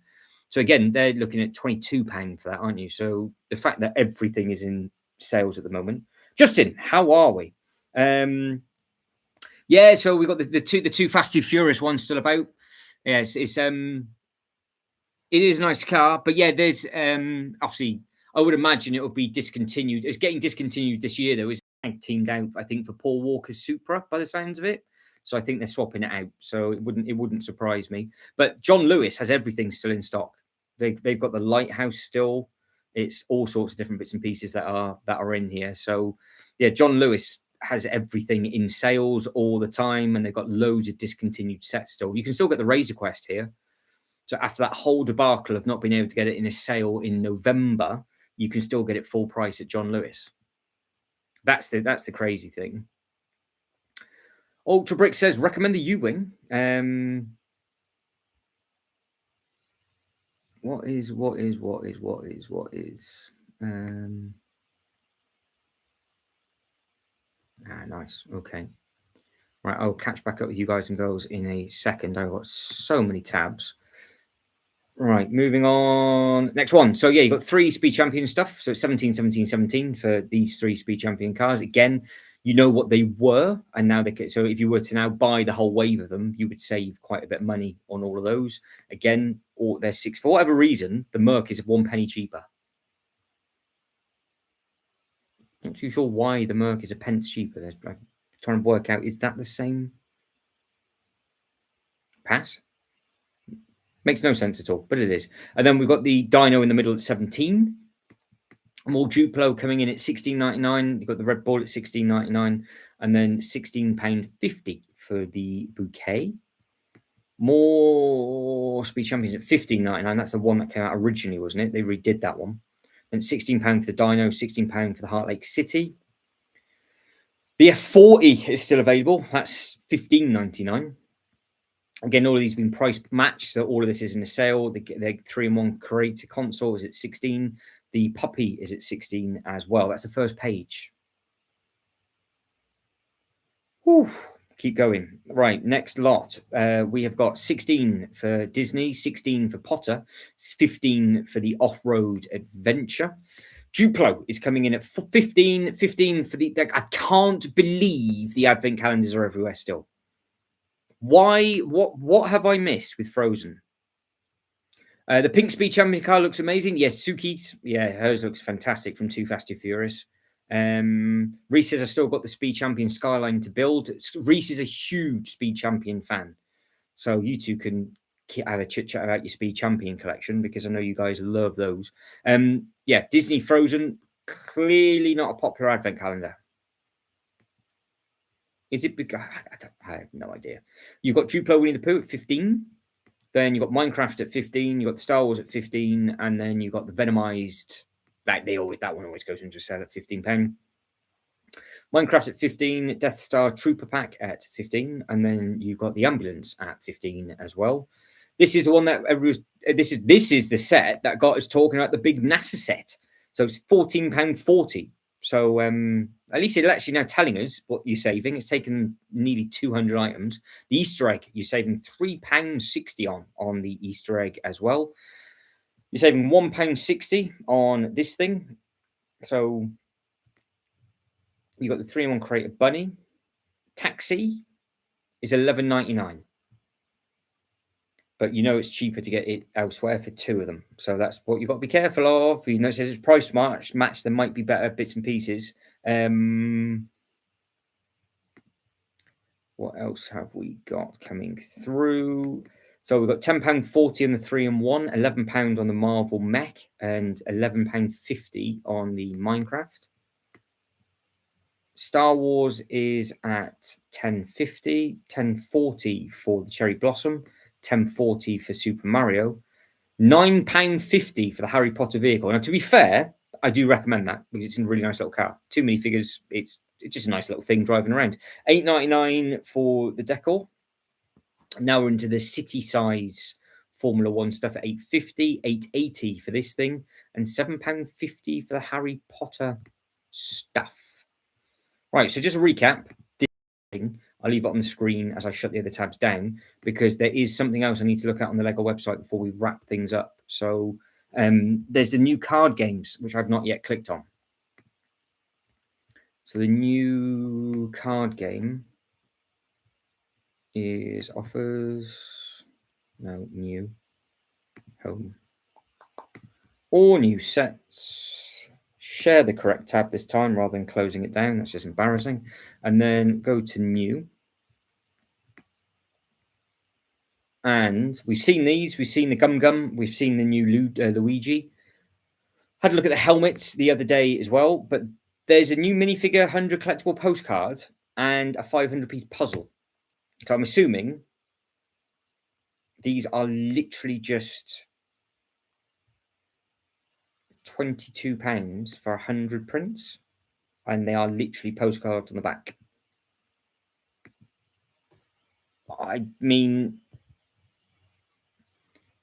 So again, they're looking at £22 for that, aren't you? So the fact that everything is in sales at the moment. Justin, how are we? Yeah, so we've got the two Fast and Furious ones still about. Yes, it is a nice car, but yeah, there's obviously I would imagine it will be discontinued. It's getting discontinued this year though. It's teamed out, I think, for Paul Walker's Supra by the sounds of it. So I think they're swapping it out. So it wouldn't surprise me. But John Lewis has everything still in stock. They've got the lighthouse still. It's all sorts of different bits and pieces that are in here. So yeah, John Lewis has everything in sales all the time, and they've got loads of discontinued sets still. You can still get the Razor Quest here. So after that whole debacle of not being able to get it in a sale in November, you can still get it full price at John Lewis. That's the crazy thing. Ultra Brick says recommend the U-wing. What is? Nice. Okay. Right, I'll catch back up with you guys and girls in a second. I've got so many tabs. Right, moving on. Next one. So yeah, you've got 3 Speed Champion stuff. So it's 17, 17, 17 for these 3 Speed Champion cars. Again, you know what they were, and now they can. So if you were to now buy the whole wave of them, you would save quite a bit of money on all of those. Again, or they're 6 for whatever reason. The Merc is 1 penny cheaper. Not too sure why the Merc is a pence cheaper. I'm trying to work out, is that the same? Pass? Makes no sense at all, but it is. And then we've got the Dino in the middle at 17. More Duplo coming in at £16.99. You've got the Red Bull at £16.99, and then £16.50 for the bouquet. More Speed Champions at £15.99. That's the one that came out originally, wasn't it? They redid that one. Then £16 for the Dino, £16 for the Heart Lake City. The F40 is still available. That's £15.99. Again, all of these have been price matched, so all of this is in a sale. The 3-in-1 creator console is at 16. The puppy is at 16 as well. That's the first page. Whew. Keep going. Right, next lot. We have got 16 for Disney, 16 for Potter, 15 for the Off-Road Adventure. Duplo is coming in at 15 for the... I can't believe the advent calendars are everywhere still. Why? What have I missed with Frozen? The pink Speed Champion car looks amazing. Yes, Suki's. Yeah, hers looks fantastic from Too Fast, Too Furious. Reese says, I've still got the Speed Champion Skyline to build. Reese is a huge Speed Champion fan. So you two can have a chit-chat about your Speed Champion collection, because I know you guys love those. Yeah, Disney Frozen, clearly not a popular advent calendar. Is it? I have no idea. You've got Duplo Winnie the Pooh at 15. Then you've got Minecraft at 15. You've got Star Wars at 15. And then you've got the Venomized. That one always goes into a sale at £15. Minecraft at 15. Death Star Trooper Pack at 15. And then you've got the Ambulance at 15 as well. This is the one that everyone's. This is the set that got us talking about the big NASA set. So it's £14.40. So at least it's actually now telling us what you're saving. It's taken nearly 200 items. The Easter egg, you're saving £3.60 on the Easter egg as well. You're saving £1.60 on this thing. So you got the 3-in-1 Creator Bunny. Taxi is $11.99. But you know it's cheaper to get it elsewhere for 2 of them. So that's what you've got to be careful of. You know, it says it's price match. There might be better bits and pieces. What else have we got coming through? So we've got £10.40 on the 3-in-1, £11 on the Marvel Mech, and £11.50 on the Minecraft. Star Wars is at £10.50, £10.40 for the Cherry Blossom, £10.40 for Super Mario, £9.50 for the Harry Potter vehicle. Now, to be fair, I do recommend that because it's a really nice little car. Too many figures. It's just a nice little thing driving around. £8.99 for the decor. Now we're into the city size Formula One stuff at £8.50, £8.80 for this thing, and £7.50 for the Harry Potter stuff. Right, so just a recap. This thing, I'll leave it on the screen as I shut the other tabs down, because there is something else I need to look at on the Lego website before we wrap things up. So there's the new card games, which I've not yet clicked on. So the new card game is offers, no, new, home, or new sets. Share the correct tab this time rather than closing it down. That's just embarrassing. And then go to new. And we've seen these. We've seen the Gum Gum. We've seen the new Luigi. Had a look at the helmets the other day as well. But there's a new minifigure 100 collectible postcard and a 500-piece puzzle. So I'm assuming these are literally just £22 for 100 prints. And they are literally postcards on the back. I mean,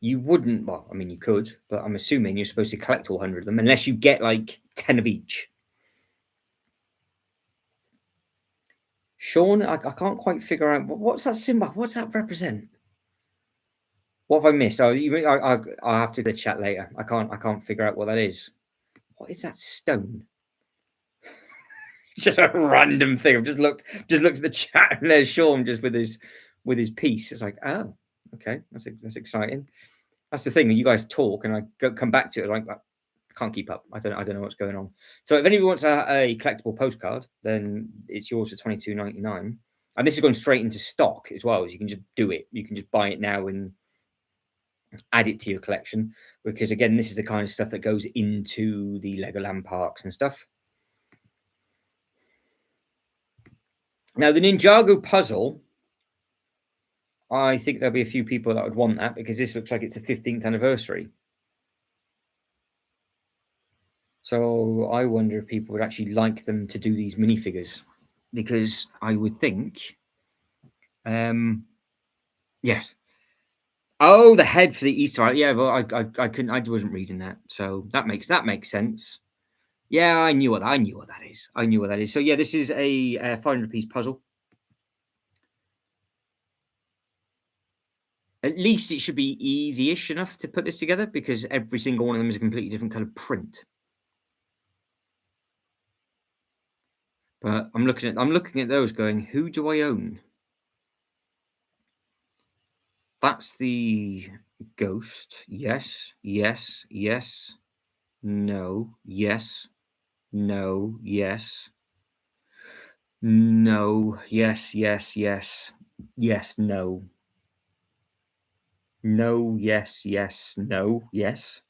you wouldn't, well, I mean, you could, but I'm assuming you're supposed to collect all 100 of them unless you get like 10 of each. Sean, I can't quite figure out what's that symbol? What's that represent? What have I missed? Oh, I'll have to the chat later. I can't figure out what that is. What is that stone? It's just a random thing. I've just looked at the chat and there's Sean just with his piece. It's like, oh, okay, that's exciting. That's the thing. When you guys talk and I come back to it, like I can't keep up. I don't know what's going on. So if anybody wants a collectible postcard, then it's yours for £22.99. And this is going straight into stock as well. As you can just do it. You can just buy it now and add it to your collection. Because again, this is the kind of stuff that goes into the Legoland parks and stuff. Now, the Ninjago puzzle, I think there'll be a few people that would want that because this looks like it's the 15th anniversary. So I wonder if people would actually like them to do these minifigures, because I would think, yes. Oh, the head for the Easter egg. Yeah, well, I couldn't. I wasn't reading that, so that makes sense. Yeah, I knew what that is. I knew what that is. So yeah, this is a 500-piece puzzle. At least it should be easy-ish enough to put this together because every single one of them is a completely different kind of print. But I'm looking at those going, who do I own? That's the ghost. Yes, yes, yes. No, yes. No, yes. No, yes, yes, yes. Yes, no. No, yes, yes, no, yes.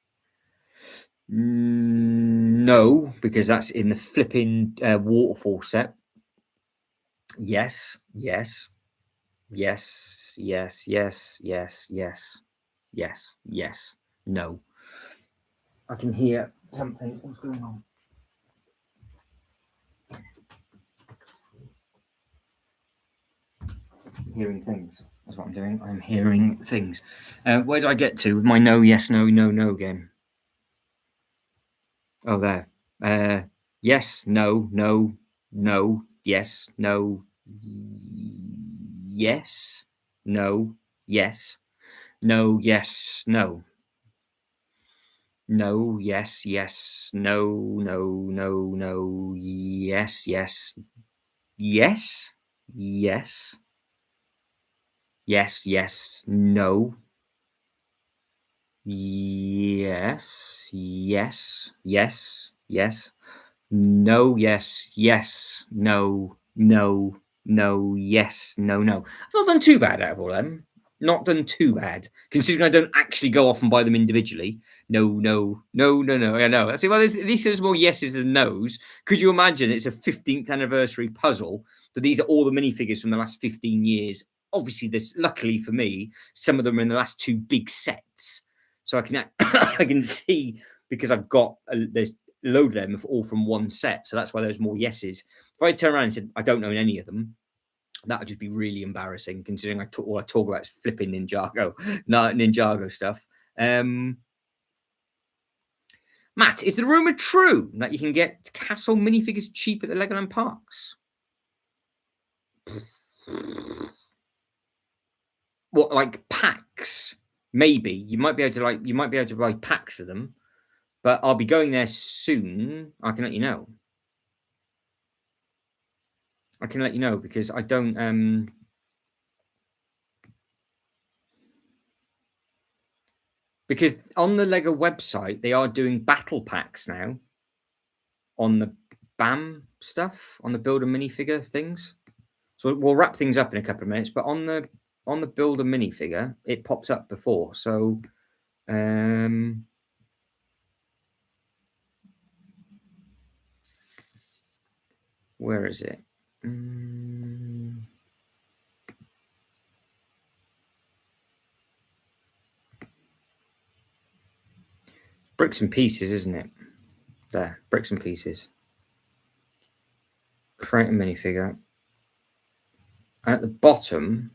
No, because that's in the flipping waterfall set. Yes, yes, yes, yes, yes, yes, yes, yes, yes, no. I can hear something. What's going on? I'm hearing things. That's what I'm doing. I'm hearing things. Where did I get to with my no, yes, no, no, no game? Oh, there. Yes, no, no, no, yes, no, yes, no, yes, no, yes, no, no, yes, yes, no, no, no, no, yes, yes, yes, yes, yes, yes, no, yes, yes, yes, yes. No, yes, yes, no, no, no, yes, no, no. I've not done too bad out of all them. Not done too bad, considering I don't actually go off and buy them individually. No, no, no, no, no. I know. I see. Well, at least there's more yeses than nos. Could you imagine? It's a 15th anniversary puzzle. So these are all the minifigures from the last 15 years. Obviously, there's luckily for me, some of them are in the last two big sets. So I can I can see because I've got there's load of them all from one set. So that's why there's more yeses. If I turn around and said I don't own any of them, that would just be really embarrassing considering all I talk about is flipping Ninjago, not Ninjago stuff. Matt, is the rumor true that you can get castle minifigures cheap at the Legoland parks? What, like packs? Maybe you might be able to buy packs of them, but I'll be going there soon. I can let you know. I can let you know because I don't because on the Lego website they are doing battle packs now on the BAM stuff, on the build a minifigure things. So we'll wrap things up in a couple of minutes, but on the on the builder minifigure, it pops up before. So, where is it? Bricks and pieces, isn't it? There, bricks and pieces. Create a minifigure. At the bottom,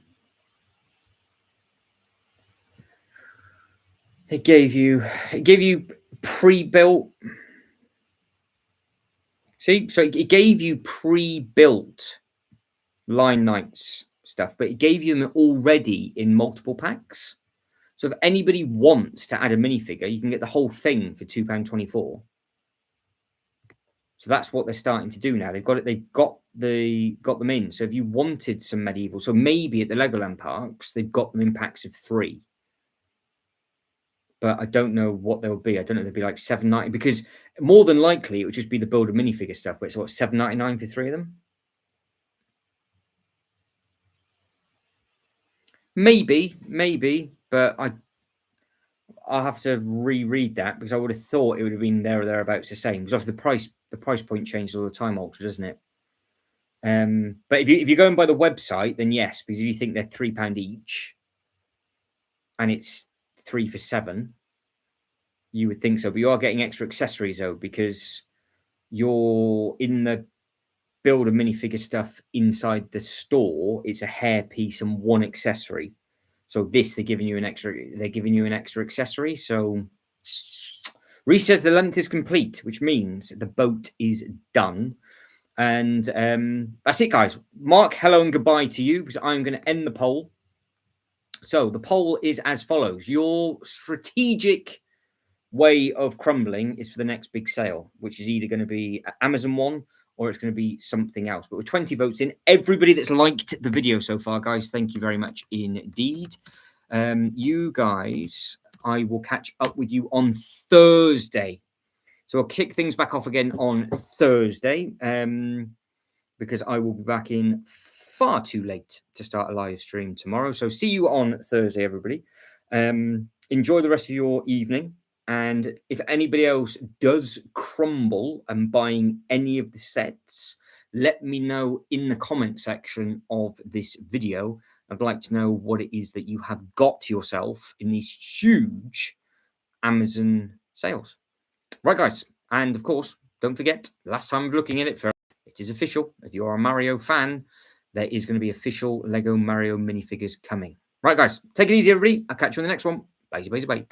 it gave you pre-built. See, so it gave you pre-built Line Knights stuff, but it gave you them already in multiple packs. So if anybody wants to add a minifigure, you can get the whole thing for £2.24. So that's what they're starting to do now. They've got it. They've got them in. So if you wanted some medieval, so maybe at the Legoland parks, they've got them in packs of 3. But I don't know what they'll be. I don't know if they'll be like $7.90, because more than likely it would just be the builder minifigure stuff. But it's what, $7.99 for 3 of them? Maybe, but I'll have to reread that, because I would have thought it would have been there or thereabouts the same. Because obviously the price point changes all the time, Ultra, doesn't it? But if you're going by the website, then yes, because if you think they're £3 each, and it's 3 for £7, you would think so. But you are getting extra accessories though, because you're in the builder minifigure stuff inside the store. It's a hair piece and 1 accessory. So this, they're giving you an extra accessory. So Reese says the length is complete, which means the boat is done. And that's it, guys. Mark, hello and goodbye to you, because I'm going to end the poll. So the poll is as follows. Your strategic way of crumbling is for the next big sale, which is either going to be Amazon one, or it's going to be something else. But with 20 votes in, everybody that's liked the video so far, guys, thank you very much indeed. You guys, I will catch up with you on Thursday. So I'll kick things back off again on Thursday, because I will be back in far too late to start a live stream tomorrow. So see you on Thursday, everybody. Enjoy the rest of your evening. And if anybody else does crumble and buying any of the sets, let me know in the comment section of this video. I'd like to know what it is that you have got yourself in these huge Amazon sales. Right, guys. And of course, don't forget, last time of looking at it, it is official. If you are a Mario fan, there is going to be official Lego Mario minifigures coming. Right, guys. Take it easy, everybody. I'll catch you on the next one. Bye, bye, bye.